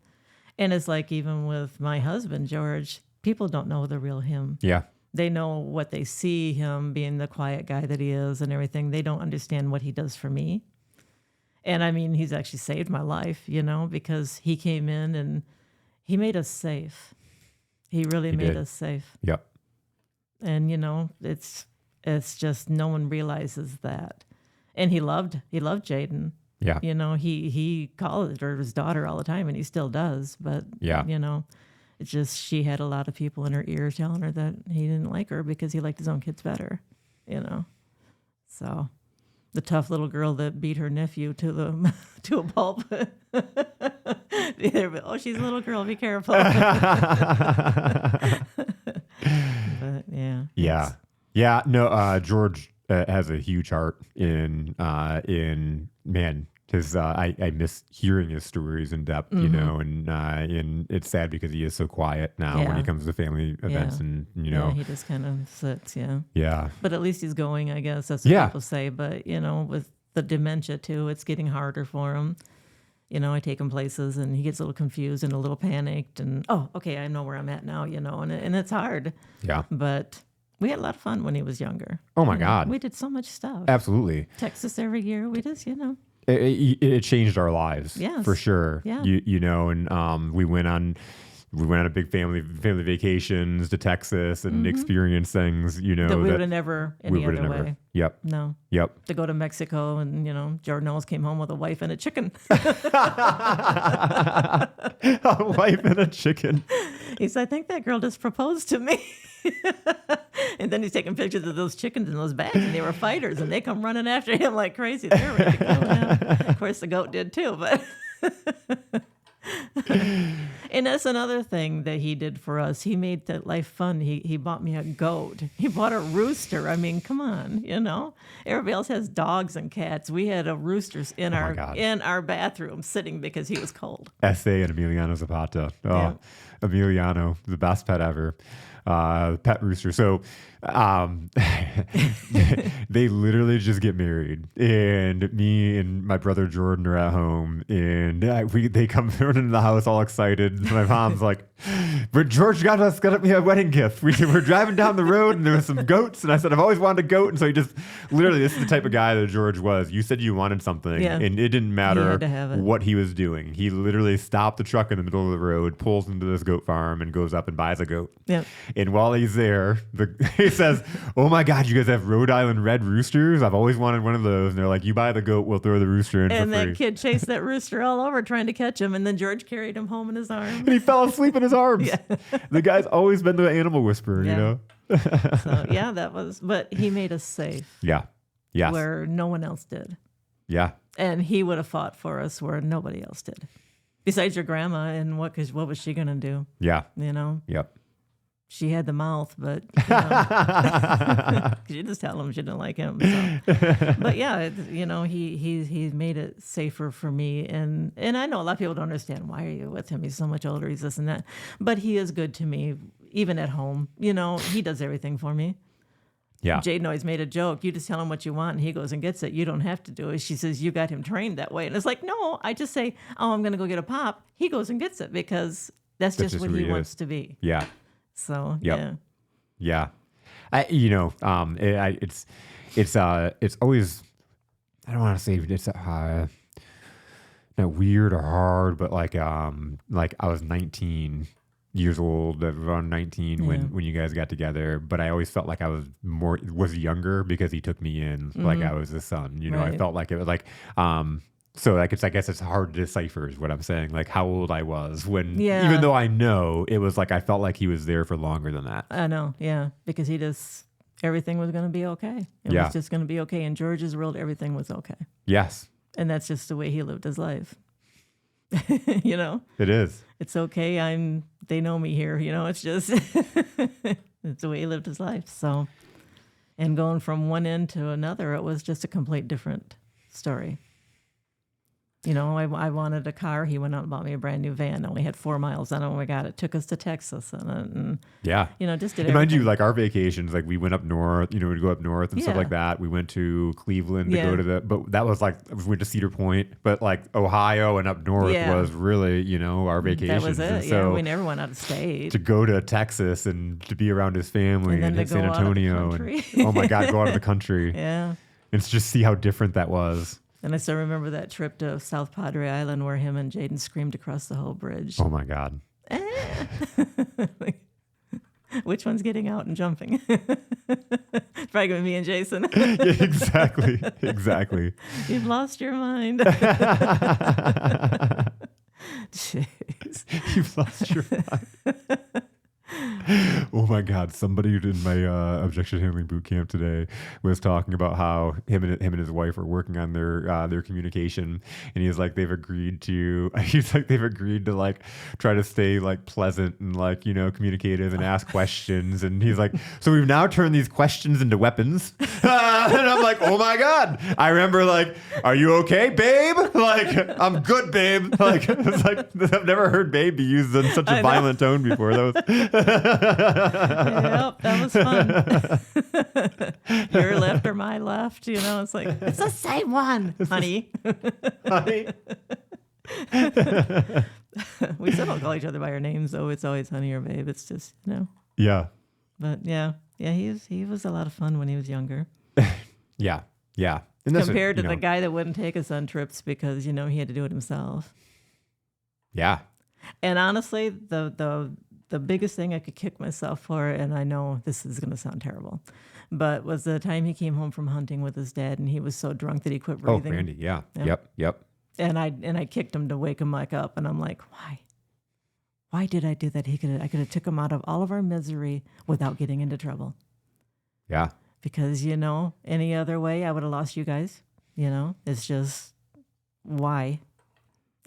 And it's like, even with my husband, George, people don't know the real him. Yeah. They know what they see him being, the quiet guy that he is and everything. They don't understand what he does for me. And I mean, he's actually saved my life, because he came in and he made us safe. He really made did. us safe. Yep. And it's just, no one realizes that. And he loved Jaden. Yeah. He called her his daughter all the time, and he still does. But Yeah. it's just, she had a lot of people in her ear telling her that he didn't like her because he liked his own kids better. So the tough little girl that beat her nephew to a pulp. Oh, she's a little girl. Be careful. But yeah. Yeah. Yeah. No, George has a huge heart in man, because I miss hearing his stories in depth, and it's sad because he is so quiet now when Yeah. he comes to family events, Yeah. and Yeah, he just kind of sits, yeah. yeah. But at least he's going, I guess. That's what Yeah. people say. But, with the dementia, too, it's getting harder for him. I take him places, and he gets a little confused and a little panicked. And, oh, okay, I know where I'm at now, and it's hard. Yeah. But We had a lot of fun when he was younger. Oh my God. We did so much stuff. Absolutely. Texas every year. We just, It changed our lives. Yes. For sure. Yeah. And we went on a big family vacations to Texas and experienced things, that we would have never any would've other never. way. Yep. No. Yep. To go to Mexico and, Jordan almost came home with a wife and a chicken. A wife and a chicken. He said, I think that girl just proposed to me. And then he's taking pictures of those chickens in those bags, and they were fighters, and they come running after him like crazy. They're ready to kill him. Of course, the goat did too, but... And that's another thing that he did for us. He made that life fun. He bought me a goat. He bought a rooster. I mean, come on, Everybody else has dogs and cats. We had a rooster in our bathroom sitting because he was cold. Essay and Emiliano Zapata. Oh, Yeah. Emiliano, the best pet ever. Pet rooster. So they literally just get married, and me and my brother Jordan are at home, and they come running into the house all excited. My mom's like, "But George got me a wedding gift. We're driving down the road, and there was some goats." And I said, "I've always wanted a goat." And so he just literally, this is the type of guy that George was. You said you wanted something, Yeah. and it didn't matter He had to have it. what he was doing. He literally stopped the truck in the middle of the road, pulls into this goat farm, and goes up and buys a goat. Yep. And while he's there, he says, "Oh my God, you guys have Rhode Island red roosters? I've always wanted one of those." And they're like, "You buy the goat, we'll throw the rooster in And for free." that kid chased that rooster all over trying to catch him, and then George carried him home in his arms. And he fell asleep in his arms. Yeah. The guy's always been the animal whisperer, Yeah. So, yeah, but he made us safe Yeah. Yes. where no one else did. Yeah. And he would have fought for us where nobody else did. Besides your grandma, and what was she going to do? Yeah. Yep. She had the mouth, but you just tell him she didn't like him. So. But yeah, he made it safer for me, and I know a lot of people don't understand, why are you with him? He's so much older. He's this and that, but he is good to me, even at home. He does everything for me. Yeah. Jaden always made a joke. You just tell him what you want, and he goes and gets it. You don't have to do it. She says, you got him trained that way. And it's like, no, I just say, oh, I'm going to go get a pop. He goes and gets it because that's just what he wants to be. Yeah. So, Yep. Yeah. It's always, I don't want to say it's not weird or hard, but like I was 19 years old, around 19 when you guys got together, but I always felt like I was younger because he took me in like I was his son. Right. I felt like it was like so I guess it's hard to decipher is what I'm saying, like how old I was when even though I know it was like I felt like he was there for longer than that. I know, yeah, because everything was going to be okay. It was just going to be okay. In George's world, everything was okay. Yes. And that's just the way he lived his life. It is. It's okay. They know me here. It's just, it's the way he lived his life. So, and going from one end to another, it was just a complete different story. I wanted a car. He went out and bought me a brand new van. Only had 4 miles on it when we got it. Took us to Texas and just did everything. And mind you, like our vacations, like we went up north, we'd go up north and stuff like that. We went to Cleveland to go to but that was like, we went to Cedar Point, but like Ohio and up north was really, our vacations. That was it. And so we never went out of state. To go to Texas and to be around his family and hit San Antonio and oh my God, go out of the country. Yeah. And just see how different that was. And I still remember that trip to South Padre Island where him and Jaden screamed across the whole bridge. Oh my God. Which one's getting out and jumping? It's probably going to be me and Jason. Yeah, exactly. Exactly. You've lost your mind. Jeez. You've lost your mind. Oh my God! Somebody in my objection handling boot camp today was talking about how him and his wife are working on their communication, and he's like they've agreed to like try to stay like pleasant and like communicative and ask questions, and he's like, so we've now turned these questions into weapons, and I'm like, oh my God! I remember like, are you okay, babe? Like, I'm good, babe. Like, it's like I've never heard babe be used in such a violent tone before. That was. Yep, that was fun. Your left or my left, it's like, it's the same one, honey. Honey. We still don't call each other by our names, though. It's always honey or babe. It's just, Yeah. But yeah, Yeah, he was a lot of fun when he was younger. Yeah. Yeah. And that's Compared to the guy that wouldn't take us on trips because, he had to do it himself. Yeah. And honestly, the biggest thing I could kick myself for, and I know this is going to sound terrible, but was the time he came home from hunting with his dad, and he was so drunk that he quit breathing. Oh, Randy. Yeah. Yep. And I kicked him to wake him back up, and I'm like, why? Why did I do that? I could have took him out of all of our misery without getting into trouble. Yeah. Because, any other way, I would have lost you guys. It's just, why?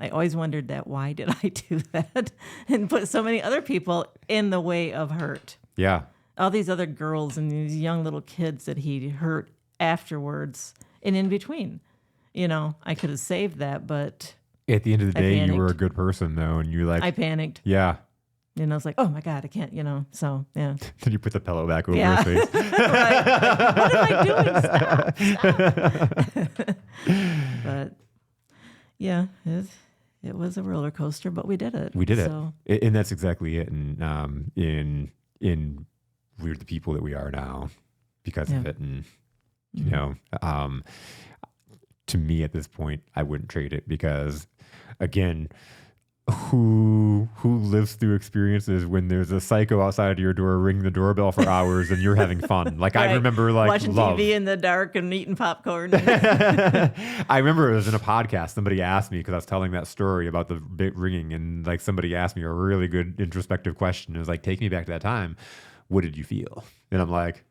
I always wondered that. Why did I do that? And put so many other people in the way of hurt. Yeah. All these other girls and these young little kids that he hurt afterwards and in between. I could have saved that, but at the end of the day, you panicked. were a good person, though, and you're like, I panicked. yeah. I was like, oh my God, I can't, so, yeah. Then you put the pillow back over Yeah. his face. What am I doing? Stop. But yeah, it was a roller coaster, but we did it. We did so. it. And that's exactly it. And in we're the people that we are now because of it. And, to me at this point, I wouldn't trade it because, again, who lives through experiences when there's a psycho outside of your door ringing the doorbell for hours and you're having fun? Like right. I remember watching love. TV in the dark and eating popcorn. I remember it was in a podcast. Somebody asked me because I was telling that story about the bit ringing, and like somebody asked me a really good introspective question. It was like, take me back to that time. What did you feel? And I'm like,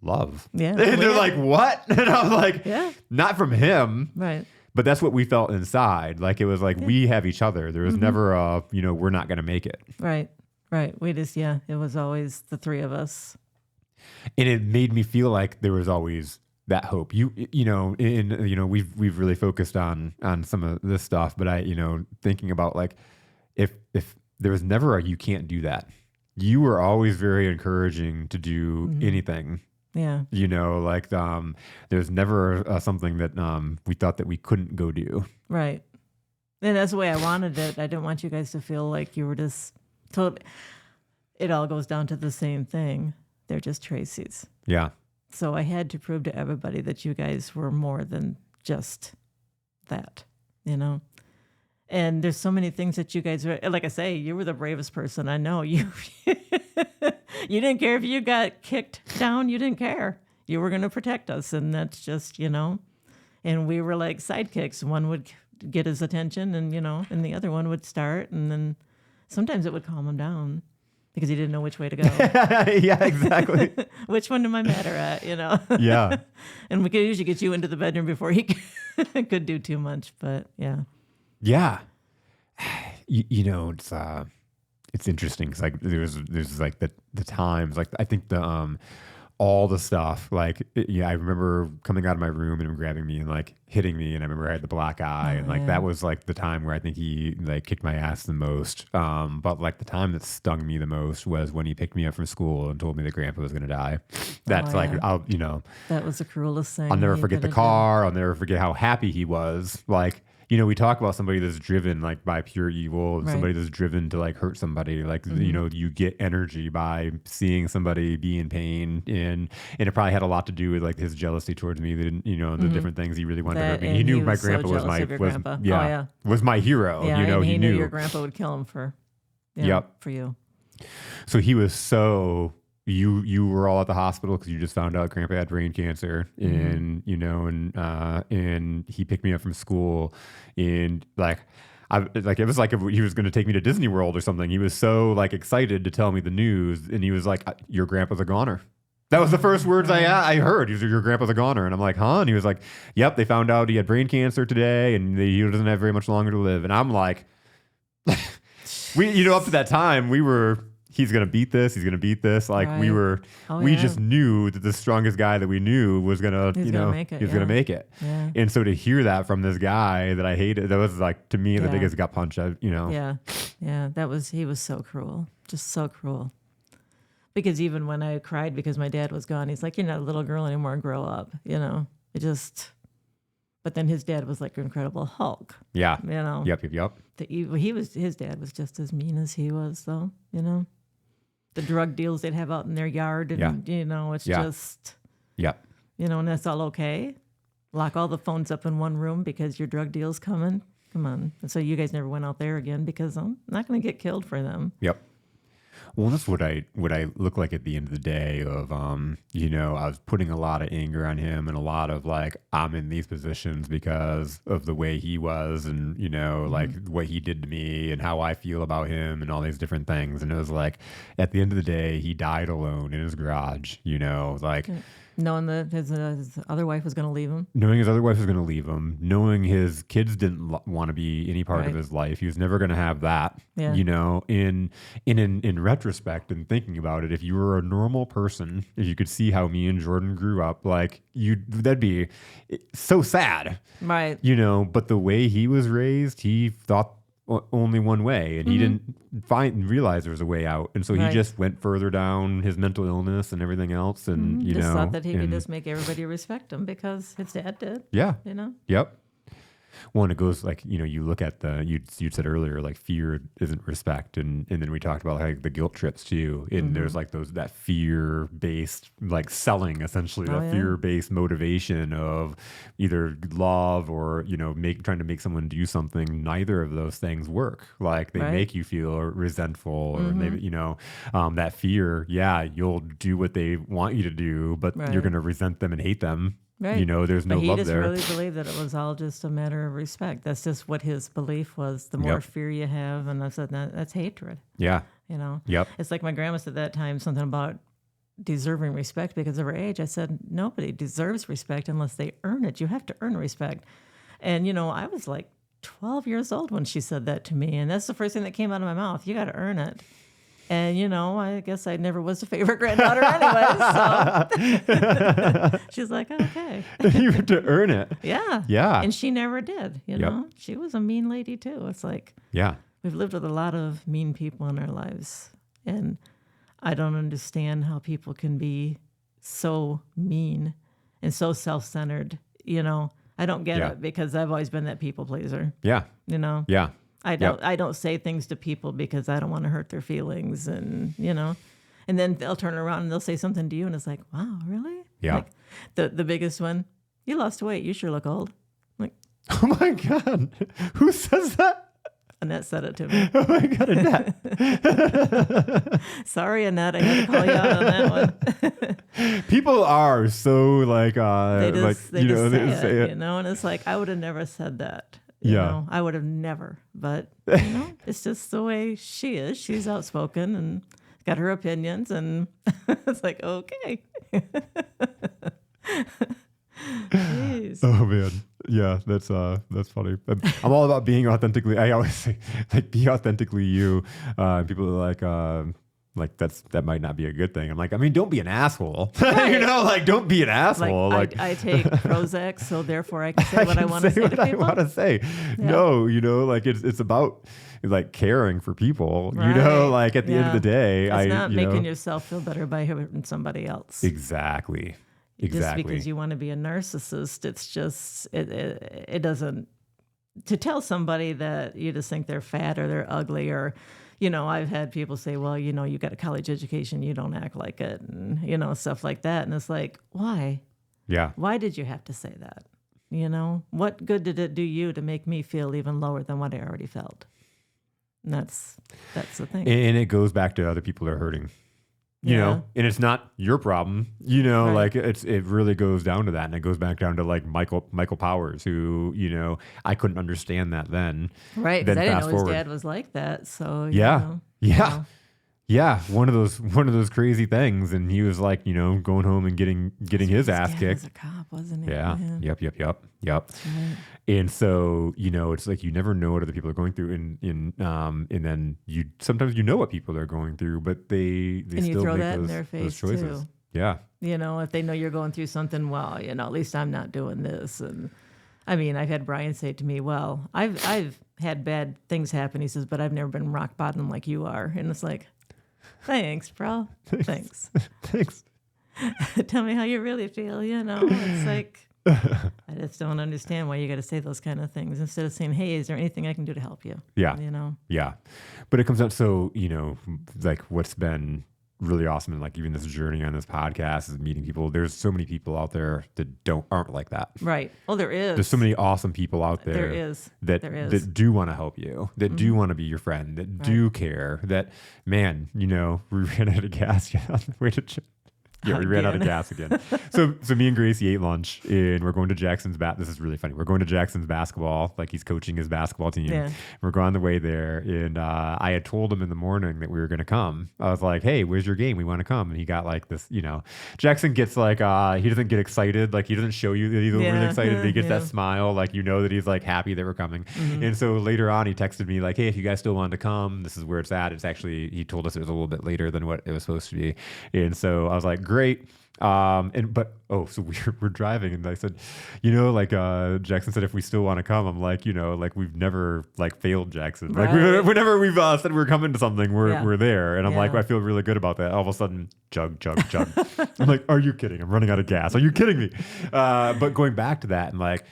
love. Yeah. And they're like, what? And I'm like, yeah. Not from him. Right. But that's what we felt inside. Like it was like we have each other. There was never a, we're not going to make it. Right. We just, it was always the three of us. And it made me feel like there was always that hope. We've really focused on some of this stuff, but thinking about like, if there was never you can't do that. You were always very encouraging to do anything. Yeah. There's never something that we thought that we couldn't go do. Right. And that's the way I wanted it. I didn't want you guys to feel like you were just told. It all goes down to the same thing. They're just Tracy's. Yeah. So I had to prove to everybody that you guys were more than just that, And there's so many things that you guys were, like I say, you were the bravest person I know. You you didn't care if you got kicked down. You didn't care. You were going to protect us. And that's just, and we were like sidekicks. One would get his attention and, and the other one would start. And then sometimes it would calm him down because he didn't know which way to go. Yeah, exactly. Which one am I madder at, Yeah. And we could usually get you into the bedroom before he could do too much. But yeah. Yeah. It's interesting because like there's like the times, like I think the all the stuff, like I remember coming out of my room and him grabbing me and like hitting me, and I remember I had the black eye, and like that was like the time where I think he like kicked my ass the most. But like the time that stung me the most was when he picked me up from school and told me that Grandpa was gonna die. That's that was the cruelest thing. I'll never forget the car. I'll never forget how happy he was. Like, we talk about somebody that's driven like by pure evil, and somebody that's driven to like hurt somebody. Like, you get energy by seeing somebody be in pain, and it probably had a lot to do with like his jealousy towards me. The different things he really wanted to hurt me. He knew my grandpa was was my hero. Yeah, he knew your grandpa would kill him for you. So he was so. You were all at the hospital because you just found out Grandpa had brain cancer, and and he picked me up from school, and like it was like if he was going to take me to Disney World or something. He was so like excited to tell me the news, and he was like, "Your grandpa's a goner." That was the first words I heard. He was like, "Your grandpa's a goner," and I'm like, "Huh?" And he was like, "Yep, they found out he had brain cancer today, and he doesn't have very much longer to live." And I'm like, we up to that time we were. He's going to beat this. He's going to beat this. Like we just knew that the strongest guy that we knew was going to, he was going to make it. Yeah. And so to hear that from this guy that I hated, that was like, to me, the biggest gut punch, Yeah. Yeah. He was so cruel. Just so cruel. Because even when I cried because my dad was gone, he's like, "You're not a little girl anymore. Grow up." It just, but then his dad was like Incredible Hulk. Yeah. Yep. Yep. His dad was just as mean as he was though, the drug deals they'd have out in their yard. And, it's just, Yep. and that's all okay. Lock all the phones up in one room because your drug deal's coming. Come on. And so you guys never went out there again because I'm not going to get killed for them. Yep. Well, that's what I look like at the end of the day of, I was putting a lot of anger on him and a lot of like, I'm in these positions because of the way he was and, like what he did to me and how I feel about him and all these different things. And it was like, at the end of the day, he died alone in his garage, like... Knowing that his other wife was going to leave him. Knowing his other wife was going to leave him. Knowing his kids didn't want to be any part of his life. He was never going to have that. Yeah. In retrospect and thinking about it, if you were a normal person, if you could see how me and Jordan grew up, like that'd be so sad. Right. But the way he was raised, he thought only one way, and he didn't realize there was a way out, and so he just went further down his mental illness and everything else, and just thought that he could just make everybody respect him because his dad did. Yeah. Yep. Well, and it goes like, you look at you said earlier, like fear isn't respect. And then we talked about like the guilt trips too. And there's like that fear based, like selling essentially, fear based motivation of either love or, trying to make someone do something. Neither of those things work. Like they make you feel resentful or maybe, that fear. Yeah. You'll do what they want you to do, but you're going to resent them and hate them. Right. There's no love there. He just really believed that it was all just a matter of respect. That's just what his belief was. The more fear you have, and that's hatred. Yeah. Yep. It's like my grandma said that time, something about deserving respect because of her age. I said, nobody deserves respect unless they earn it. You have to earn respect. And, I was like 12 years old when she said that to me. And that's the first thing that came out of my mouth. You got to earn it. And, I guess I never was a favorite granddaughter anyway. So she's like, okay. You have to earn it. Yeah. Yeah. And she never did, know. She was a mean lady, too. It's like, we've lived with a lot of mean people in our lives. And I don't understand how people can be so mean and so self-centered, I don't get it because I've always been that people pleaser. Yeah. Yeah. I don't say things to people because I don't want to hurt their feelings and then they'll turn around and they'll say something to you and it's like, wow, really? Yeah. Like the biggest one, you lost weight, you sure look old. I'm like, oh my God. Who says that? Annette said it to me. Oh my God, Annette. Sorry, Annette, I had to call you out on that one. People are so like they just say it. And it's like I would have never said that. I would have never, but it's just the way she is. She's outspoken and got her opinions, and it's like, okay. Jeez. Oh man, yeah, that's funny. I'm all about being authentically. I always say, like, be authentically you. People are like that might not be a good thing. I'm like, I mean, don't be an asshole. Right. Don't be an asshole. I take Prozac, so therefore I can say what I want to say to people. I want to say. Yeah. No, it's about like caring for people. Right. Like at the end of the day, it's not making yourself feel better by hurting somebody else. Exactly. Just because you want to be a narcissist, it's just it doesn't. To tell somebody that you just think they're fat or they're ugly or. I've had people say, well, you got a college education, you don't act like it, and, stuff like that. And it's like, why? Yeah. Why did you have to say that? What good did it do you to make me feel even lower than what I already felt? And that's the thing. And it goes back to other people that are hurting. And it's not your problem, right. Like it really goes down to that. And it goes back down to like Michael Powers, who, I couldn't understand that then. Right. Because I didn't know his dad was like that. So, yeah. Yeah. One of those crazy things. And he was like, going home and getting his ass kicked. He was a cop, wasn't he? Yeah. Yep. Right. And so, it's like you never know what other people are going through, and then you sometimes what people are going through, but they and still throw make that those, in their face those choices. Too. Yeah. If they know you're going through something, well, at least I'm not doing this. And I mean, I've had Brian say to me, well, I've had bad things happen. He says, but I've never been rock bottom like you are. And it's like, thanks, bro. Thanks. Thanks. Tell me how you really feel. It's like. I just don't understand why you got to say those kind of things instead of saying, hey, is there anything I can do to help you? Yeah. Yeah. But it comes out, so, like what's been really awesome. And like even this journey on this podcast is meeting people. There's so many people out there that aren't like that. Right. Oh, there is. There's so many awesome people out there. There is. That do want to help you, that do want to be your friend, that do care. That, man, we ran out of gas on the way to Yeah, we ran out of gas again. So me and Gracie ate lunch, and we're going to Jackson's This is really funny. We're going to Jackson's basketball, like he's coaching his basketball team. Yeah. We're going the way there, and I had told him in the morning that we were going to come. I was like, "Hey, where's your game? We want to come." And he got like this, Jackson gets like he doesn't get excited, like he doesn't show you that he's really excited. But he gets that smile, like that he's like happy that we're coming. And so later on, he texted me like, "Hey, if you guys still wanted to come, this is where it's at." It's actually, he told us it was a little bit later than what it was supposed to be, and so I was like, "Great." So we're driving, and I said, Jackson said, if we still want to come, I'm like, like we've never like failed Jackson. Like whenever we've said we're coming to something, we're there. And I'm like, I feel really good about that. All of a sudden, chug. I'm like, are you kidding? I'm running out of gas. Are you kidding me? But going back to that and like,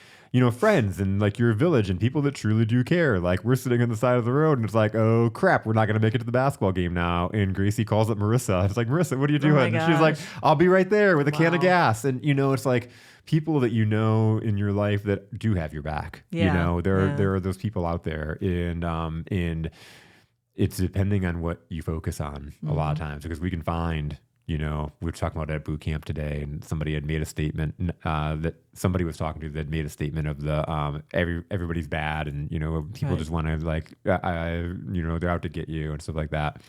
friends and like your village and people that truly do care. Like we're sitting on the side of the road and it's like, oh crap, we're not going to make it to the basketball game now. And Gracie calls up Marissa. It's like, Marissa, what are you doing? And she's like, I'll be right there with a can of gas. And it's like people that in your life that do have your back. Yeah. There are those people out there, and it's depending on what you focus on a lot of times, because we can find. We were talking about it at boot camp today, and somebody had made a statement that somebody was talking to that made a statement of the everybody's bad, and people just want to like they're out to get you and stuff like that.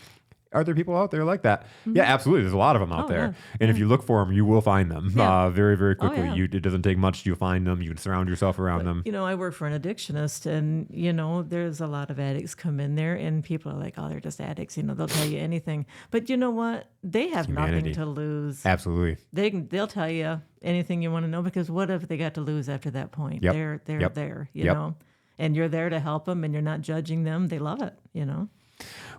Are there people out there like that? Yeah, absolutely. There's a lot of them out there. Yeah. And if you look for them, you will find them very, very quickly. Oh, yeah. It doesn't take much to find them. You can surround yourself around them. I work for an addictionist, and, there's a lot of addicts come in there, and people are like, oh, they're just addicts. They'll tell you anything. But you know what? They have nothing to lose. Absolutely. They'll tell you anything you want to know, because what have they got to lose after that point? Yep. They're there, you know, and you're there to help them, and you're not judging them. They love it,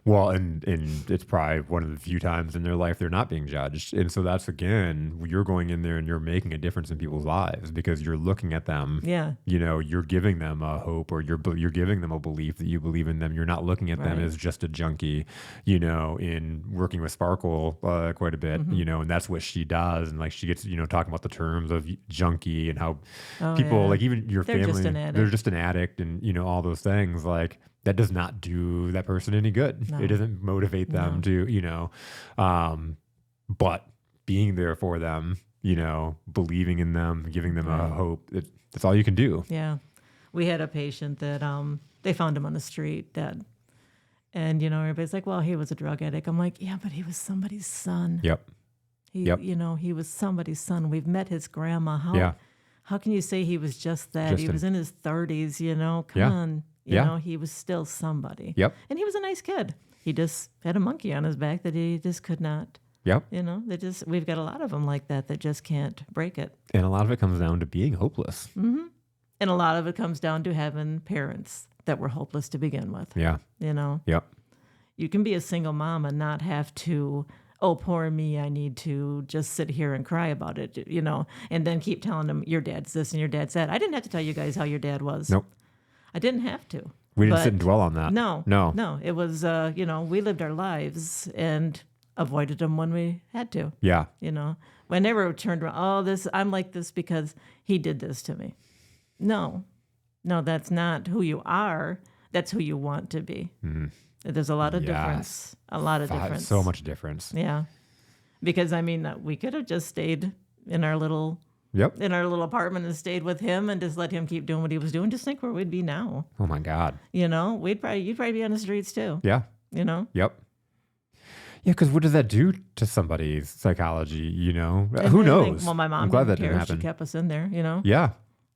Well, and it's probably one of the few times in their life they're not being judged. And so that's, again, you're going in there and you're making a difference in people's lives, because you're looking at them. Yeah. You're giving them a hope, or you're giving them a belief that you believe in them. You're not looking at them as just a junkie, in working with Sparkle quite a bit, and that's what she does. And like she gets, talking about the terms of junkie and how people, like even your family, they're just an addict, and, all those things. Like, that does not do that person any good. No. It doesn't motivate them to, but being there for them, believing in them, giving them a hope, that's all you can do. Yeah. We had a patient that they found him on the street dead. And, everybody's like, well, he was a drug addict. I'm like, yeah, but he was somebody's son. Yep. He was somebody's son. We've met his grandma. How can you say he was just that? He was in his 30s, Come on. He was still somebody. Yep. And he was a nice kid. He just had a monkey on his back that he just could not. Yep. We've got a lot of them like that just can't break it. And a lot of it comes down to being hopeless. Mm-hmm. And a lot of it comes down to having parents that were hopeless to begin with. Yeah. Yep. You can be a single mom and not have to, oh, poor me, I need to just sit here and cry about it, and then keep telling them your dad's this and your dad's that. I didn't have to tell you guys how your dad was. Nope. I didn't have to. We didn't sit and dwell on that. No. It was, we lived our lives and avoided them when we had to. Yeah. I never turned around, I'm like this because he did this to me. No, that's not who you are. That's who you want to be. Mm-hmm. There's a lot of difference. A lot of difference. So much difference. Yeah. Because, we could have just stayed in our little... Yep. In our little apartment and stayed with him and just let him keep doing what he was doing. Just think where we'd be now. Oh my God. You'd probably be on the streets too. Yeah. Yep. Yeah, because what does that do to somebody's psychology? And who knows? Well, my mom, I'm glad that cares. didn't happen. She kept us in there. Yeah.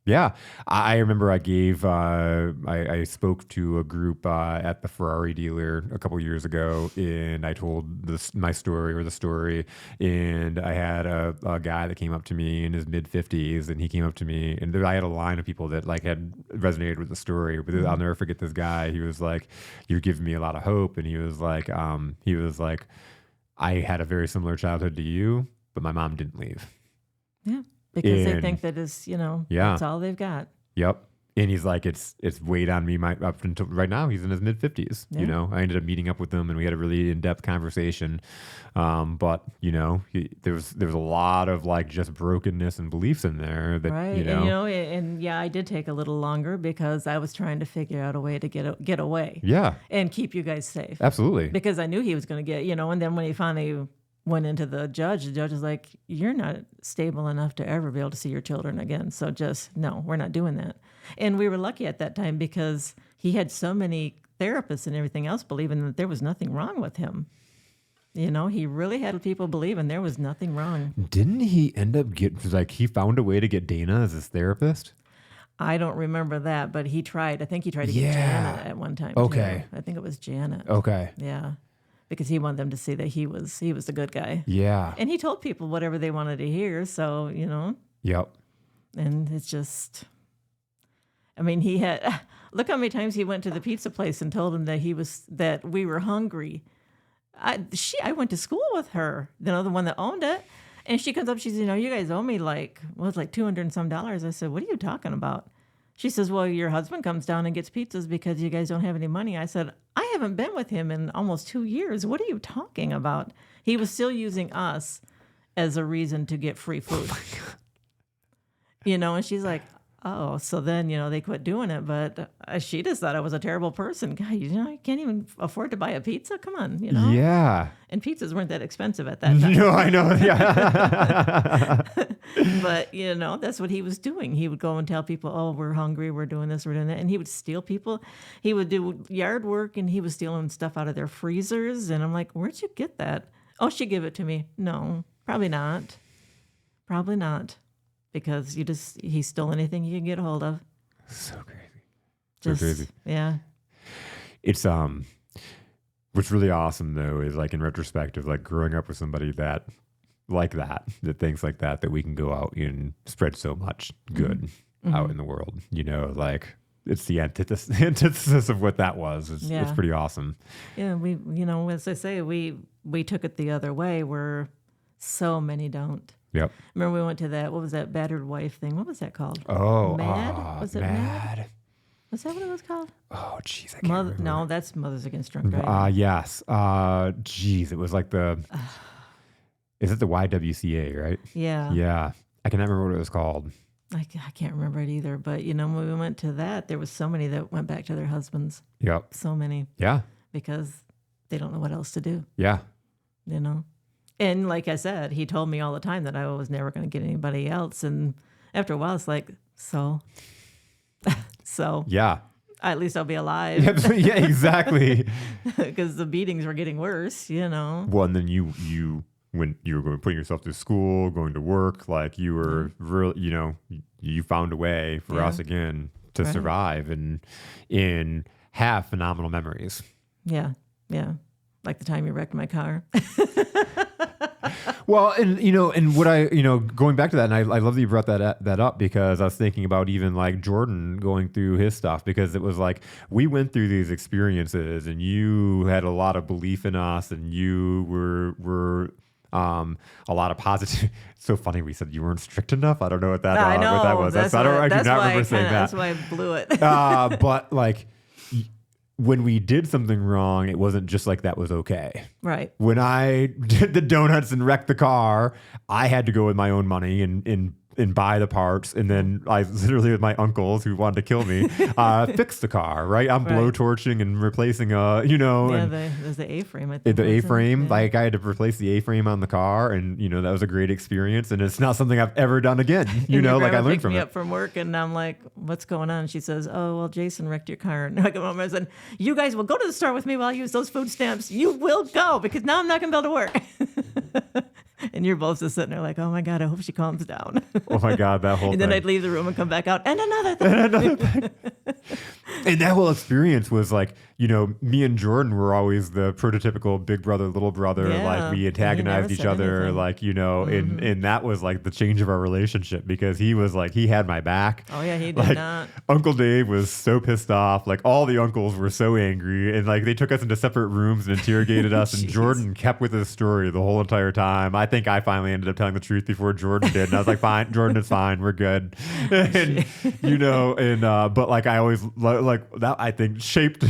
Yeah. I remember I gave, I spoke to a group at the Ferrari dealer a couple years ago, and I told my story, and I had a guy that came up to me in his mid-50s, and he came up to me, and I had a line of people that like had resonated with the story, but I'll never forget this guy. He was like, you're giving me a lot of hope, and he was like, I had a very similar childhood to you, but my mom didn't leave. Yeah. Because they think that is, that's all they've got. Yep. And he's like, it's weighed on me up until right now. He's in his mid 50s. Yeah. You know, I ended up meeting up with him and we had a really in-depth conversation. But you know, there was a lot of like just brokenness and beliefs in there that, Right. you know, And yeah, I did take a little longer because I was trying to figure out a way to get away yeah, and keep you guys safe. absolutely. Because I knew he was going to get, and then when he finally went into the judge is like, you're not stable enough to ever be able to see your children again. So just, no, we're not doing that. And we were lucky at that time because he had so many therapists and everything else believing that there was nothing wrong with him. You know, he really had people believing there was nothing wrong. Didn't he end up he found a way to get Dana as his therapist? I don't remember that, but he tried. I think he tried to get Janet at one time. Okay. Too. I think it was Janet. Okay. Yeah. Because he wanted them to see that he was the good guy. Yeah. And he told people whatever they wanted to hear. So, Yep. and it's just, I mean, he had, look how many times he went to the pizza place and told him that we were hungry. I went to school with her, the one that owned it. And she comes up, she says, you guys owe me like $200 and some. I said, what are you talking about? She says, well, your husband comes down and gets pizzas because you guys don't have any money. I said, I haven't been with him in almost 2 years. What are you talking about? He was still using us as a reason to get free food. Oh my God. And she's like, oh, so then, they quit doing it. But she just thought I was a terrible person. God, I can't even afford to buy a pizza. Come on, Yeah. And pizzas weren't that expensive at that time. No, I know. Yeah. But, that's what he was doing. He would go and tell people, oh, we're hungry, we're doing this, we're doing that. And he would steal people. He would do yard work and he was stealing stuff out of their freezers. And I'm like, where'd you get that? Oh, she gave it to me. No, probably not. Probably not. Because he stole anything he could get a hold of. So crazy. So crazy. Yeah. It's, what's really awesome though is like in retrospective, like growing up with somebody that thinks like that we can go out and spread so much good out in the world, like it's the antithesis of what that was. It's pretty awesome. Yeah. We, as I say, we took it the other way where so many don't. Yep. Remember we went to what was that battered wife thing? What was that called? Oh, Mad? Was it Mad? Was that what it was called? Oh, jeez, I can't remember. No, that's Mothers Against Drunk Driving. Yes. Jeez, it was like is it the YWCA, right? Yeah. Yeah. I cannot remember what it was called. I can't remember it either. But, when we went to that, there was so many that went back to their husbands. Yep. So many. Yeah. Because they don't know what else to do. Yeah. And like I said, he told me all the time that I was never going to get anybody else. And after a while, it's like, so. Yeah. At least I'll be alive. Yeah, exactly. Because the beatings were getting worse, Well, and then you when you were putting yourself through school, going to work, like you were really, you found a way for us again to survive and have phenomenal memories. Yeah. Yeah. Like the time you wrecked my car. Well, and what going back to that, and I love that you brought that up because I was thinking about even like Jordan going through his stuff because it was like we went through these experiences and you had a lot of belief in us and you were a lot positive. It's so funny we said you weren't strict enough. I don't know what that what that was. I do not remember saying that. That's why I blew it. But like. When we did something wrong, it wasn't just like that was okay. Right. When I did the donuts and wrecked the car, I had to go with my own money and buy the parts. And then I literally with my uncles who wanted to kill me, fix the car, right? I'm blowtorching and replacing Yeah, there's the A-frame, I think. The A-frame, like I had to replace the A-frame on the car and, that was a great experience. And it's not something I've ever done again, like I learned from it. Me up from work and I'm like, what's going on? She says, oh, well, Jason wrecked your car. And I come home and I said, you guys will go to the store with me while I use those food stamps. You will go because now I'm not going to be able to work. And you're both just sitting there like, oh my God, I hope she calms down. Oh my God, that whole and thing. then I'd leave the room and come back out and another thing. And that whole experience was like, me and Jordan were always the prototypical big brother, little brother. Yeah. Like we antagonized each other, Anything. like, and that was like the change of our relationship because he was like, he had my back. Oh yeah, he did like, not. Uncle Dave was so pissed off. Like all the uncles were so angry and like they took us into separate rooms and interrogated us. And Jordan kept with his story the whole entire time. I think I finally ended up telling the truth before Jordan did. And I was like, fine, Jordan, it's fine. We're good. And, but like I always like that, I think shaped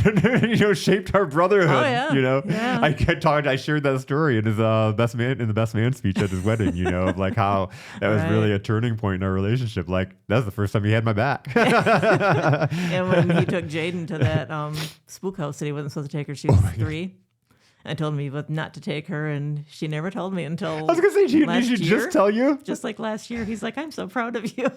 our brotherhood. Oh, yeah. Yeah. I shared that story in his best man speech at his wedding, of like how that was really a turning point in our relationship. Like that's the first time he had my back. And when he took Jaden to that spook house that he wasn't supposed to take her, she was 3. I told him he was not to take her, and she never told me until I was going to say, did she just tell you? Just like last year. He's like, I'm so proud of you.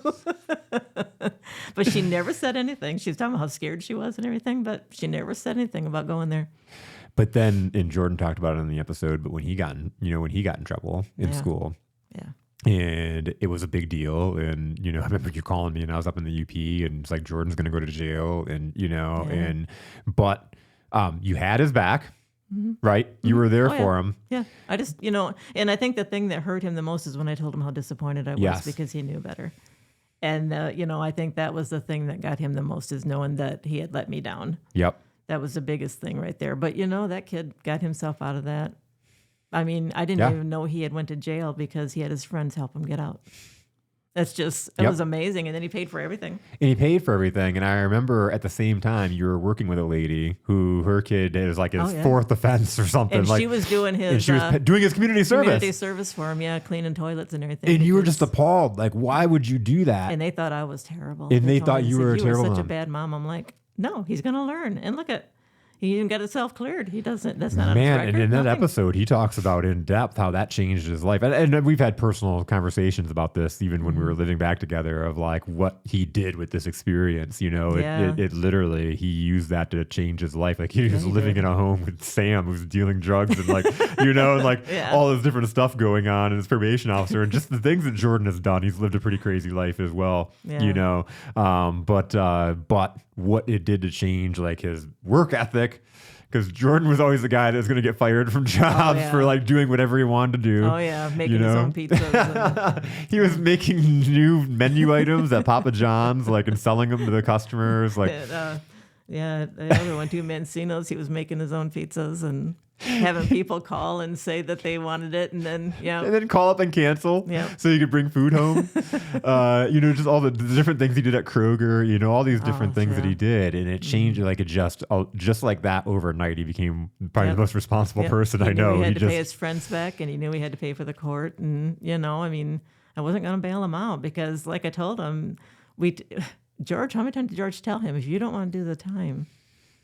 But she never said anything. She was talking about how scared she was and everything, but she never said anything about going there. But then, and Jordan talked about it in the episode, but when he got in trouble in school. Yeah. And it was a big deal. And, I remember you calling me and I was up in the UP and it's like, Jordan's going to go to jail. And, but you had his back. Mm-hmm. Right? You were there for him. Yeah. I just, and I think the thing that hurt him the most is when I told him how disappointed I was because he knew better. And, I think that was the thing that got him the most is knowing that he had let me down. Yep. That was the biggest thing right there. But, that kid got himself out of that. I mean, I didn't even know he had went to jail because he had his friends help him get out. That's just, it was amazing. And then he paid for everything. And I remember at the same time, you were working with a lady who her kid is like his 4th offense or something. And she was doing his doing his community service. Community service for him, cleaning toilets and everything. And you were just appalled. Like, why would you do that? And they thought I was terrible. And they thought you were a terrible such mom. a bad mom. I'm like, no, he's going to learn. And look at, he even got himself cleared. He doesn't. That's not on his record. And in that episode, he talks about in depth how that changed his life. And we've had personal conversations about this, even when we were living back together, of like what he did with this experience. It literally, he used that to change his life. Like he was living in a home with Sam, who's dealing drugs and like, all this different stuff going on, and his probation officer, and just the things that Jordan has done. He's lived a pretty crazy life as well. Yeah. But what it did to change like his work ethic, because Jordan was always the guy that was going to get fired from jobs for like doing whatever he wanted to do. Oh yeah, making his own pizzas. He was making new menu items at Papa John's, like, and selling them to the customers. Like, the other one, too, Mancino's. He was making his own pizzas and having people call and say that they wanted it, and then call up and cancel, so you could bring food home. Just all the different things he did at Kroger, all these different things that he did, and it changed like it just like that overnight. He became probably the most responsible person I know. He had to pay his friends back, and he knew he had to pay for the court, and I wasn't going to bail him out because, like I told him, George, how many times did George tell him, if you don't want to do the time,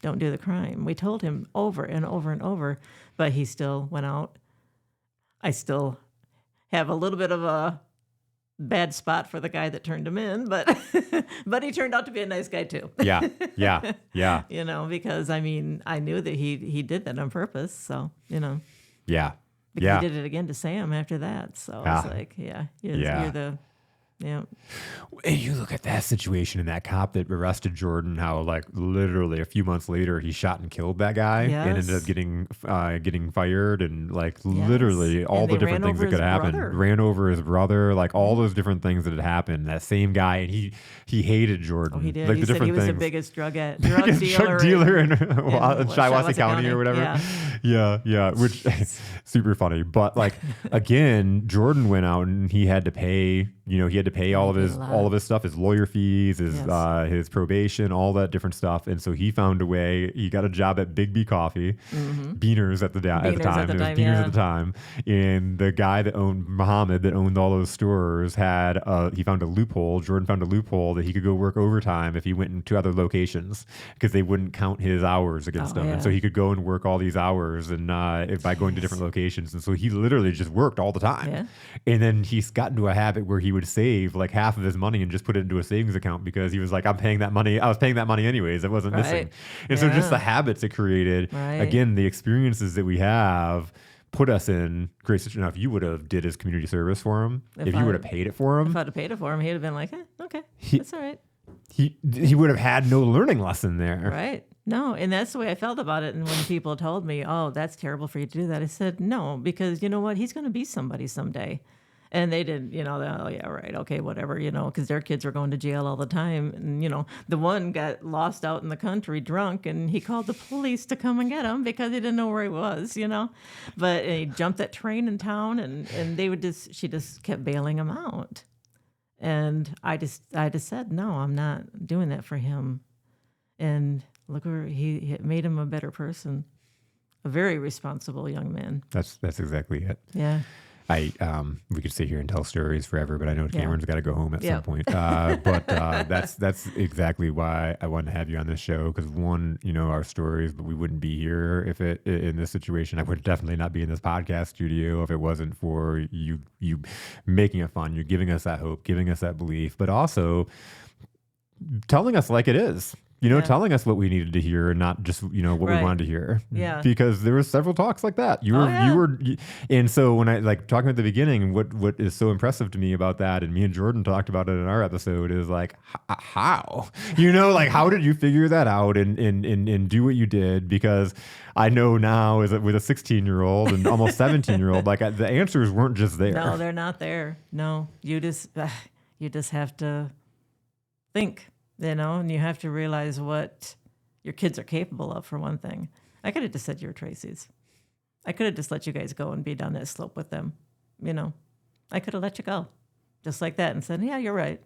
don't do the crime? We told him over and over and over, but he still went out. I still have a little bit of a bad spot for the guy that turned him in, but he turned out to be a nice guy too. Yeah. Because I knew that he did that on purpose. So, Yeah. Because he did it again to Sam after that. So I was like, you're the... Yeah. And you look at that situation and that cop that arrested Jordan, how like literally a few months later he shot and killed that guy and ended up getting fired, and like literally all the different things that could happen. Ran over his brother, like all those different things that had happened. That same guy, and he hated Jordan. Oh, he did. Like he said he was the biggest drug dealer in Shiawassee County or whatever. Yeah. Which super funny. But like again, Jordan went out and he had to pay. He had to pay all of his stuff, his lawyer fees, his probation, all that different stuff. And so he found a way. He got a job at Big B Coffee, Beaners at the time. It was Beaners at the time. And the guy that owned Muhammad, that owned all those stores, he found a loophole. Jordan found a loophole that he could go work overtime if he went into other locations, because they wouldn't count his hours against him. And so he could go and work all these hours and by going to different locations. And so he literally just worked all the time. Yeah. And then he's got into a habit where he would save like half of his money and just put it into a savings account, because he was like, I was paying that money anyways. It wasn't missing. And so just the habits it created, again, the experiences that we have put us in great situation. Now, if you would have did his community service for him, if you would have paid it for him. If I'd have paid it for him, he'd have been like, okay, that's all right. he would have had no learning lesson there. Right. No, and that's the way I felt about it. And when people told me, oh, that's terrible for you to do that, I said, no, because you know what? He's going to be somebody someday. And they didn't, oh, yeah, right, okay, whatever, because their kids were going to jail all the time. And, the one got lost out in the country drunk, and he called the police to come and get him because he didn't know where he was, But he jumped that train in town, and she just kept bailing him out. And I just said, no, I'm not doing that for him. And look where it made him a better person, a very responsible young man. That's exactly it. Yeah. We could sit here and tell stories forever, but I know Cameron's got to go home at some point. But that's exactly why I wanted to have you on this show, because one, our stories, but we wouldn't be here if in this situation. I would definitely not be in this podcast studio if it wasn't for you making it fun. You're giving us that hope, giving us that belief, but also telling us like it is. Telling us what we needed to hear and not just, what we wanted to hear. Yeah. Because there were several talks like that. And so when I talking at the beginning, what is so impressive to me about that, and me and Jordan talked about it in our episode, is how, how did you figure that out and do what you did? Because I know now is that with a 16-year-old and almost 17-year-old, the answers weren't just there. No, they're not there. No, you just have to think. And you have to realize what your kids are capable of, for one thing. I could have just said you were Tracy's. I could have just let you guys go and be down that slope with them. I could have let you go just like that and said, yeah, you're right.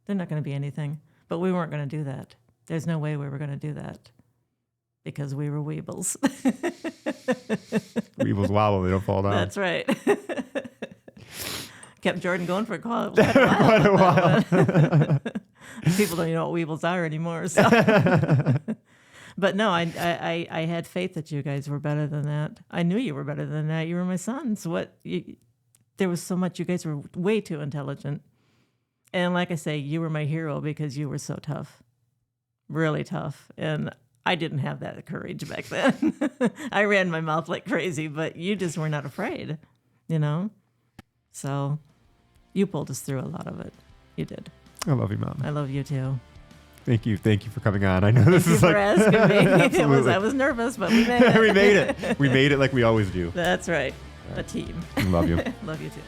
They're not going to be anything. But we weren't going to do that. There's no way we were going to do that because we were Weebles. Weebles wobble, they don't fall down. That's right. Kept Jordan going for quite a while. People don't even know what Weebles are anymore. So. But no, I had faith that you guys were better than that. I knew you were better than that. You were my sons. There was so much. You guys were way too intelligent. And like I say, you were my hero because you were so tough, really tough. And I didn't have that courage back then. I ran my mouth like crazy, but you just were not afraid, So you pulled us through a lot of it. You did. I love you, Mom. I love you too. Thank you for coming on. I know this is for asking me. I was nervous, but we made it. We made it like we always do. That's right. A team. Love you. Love you too.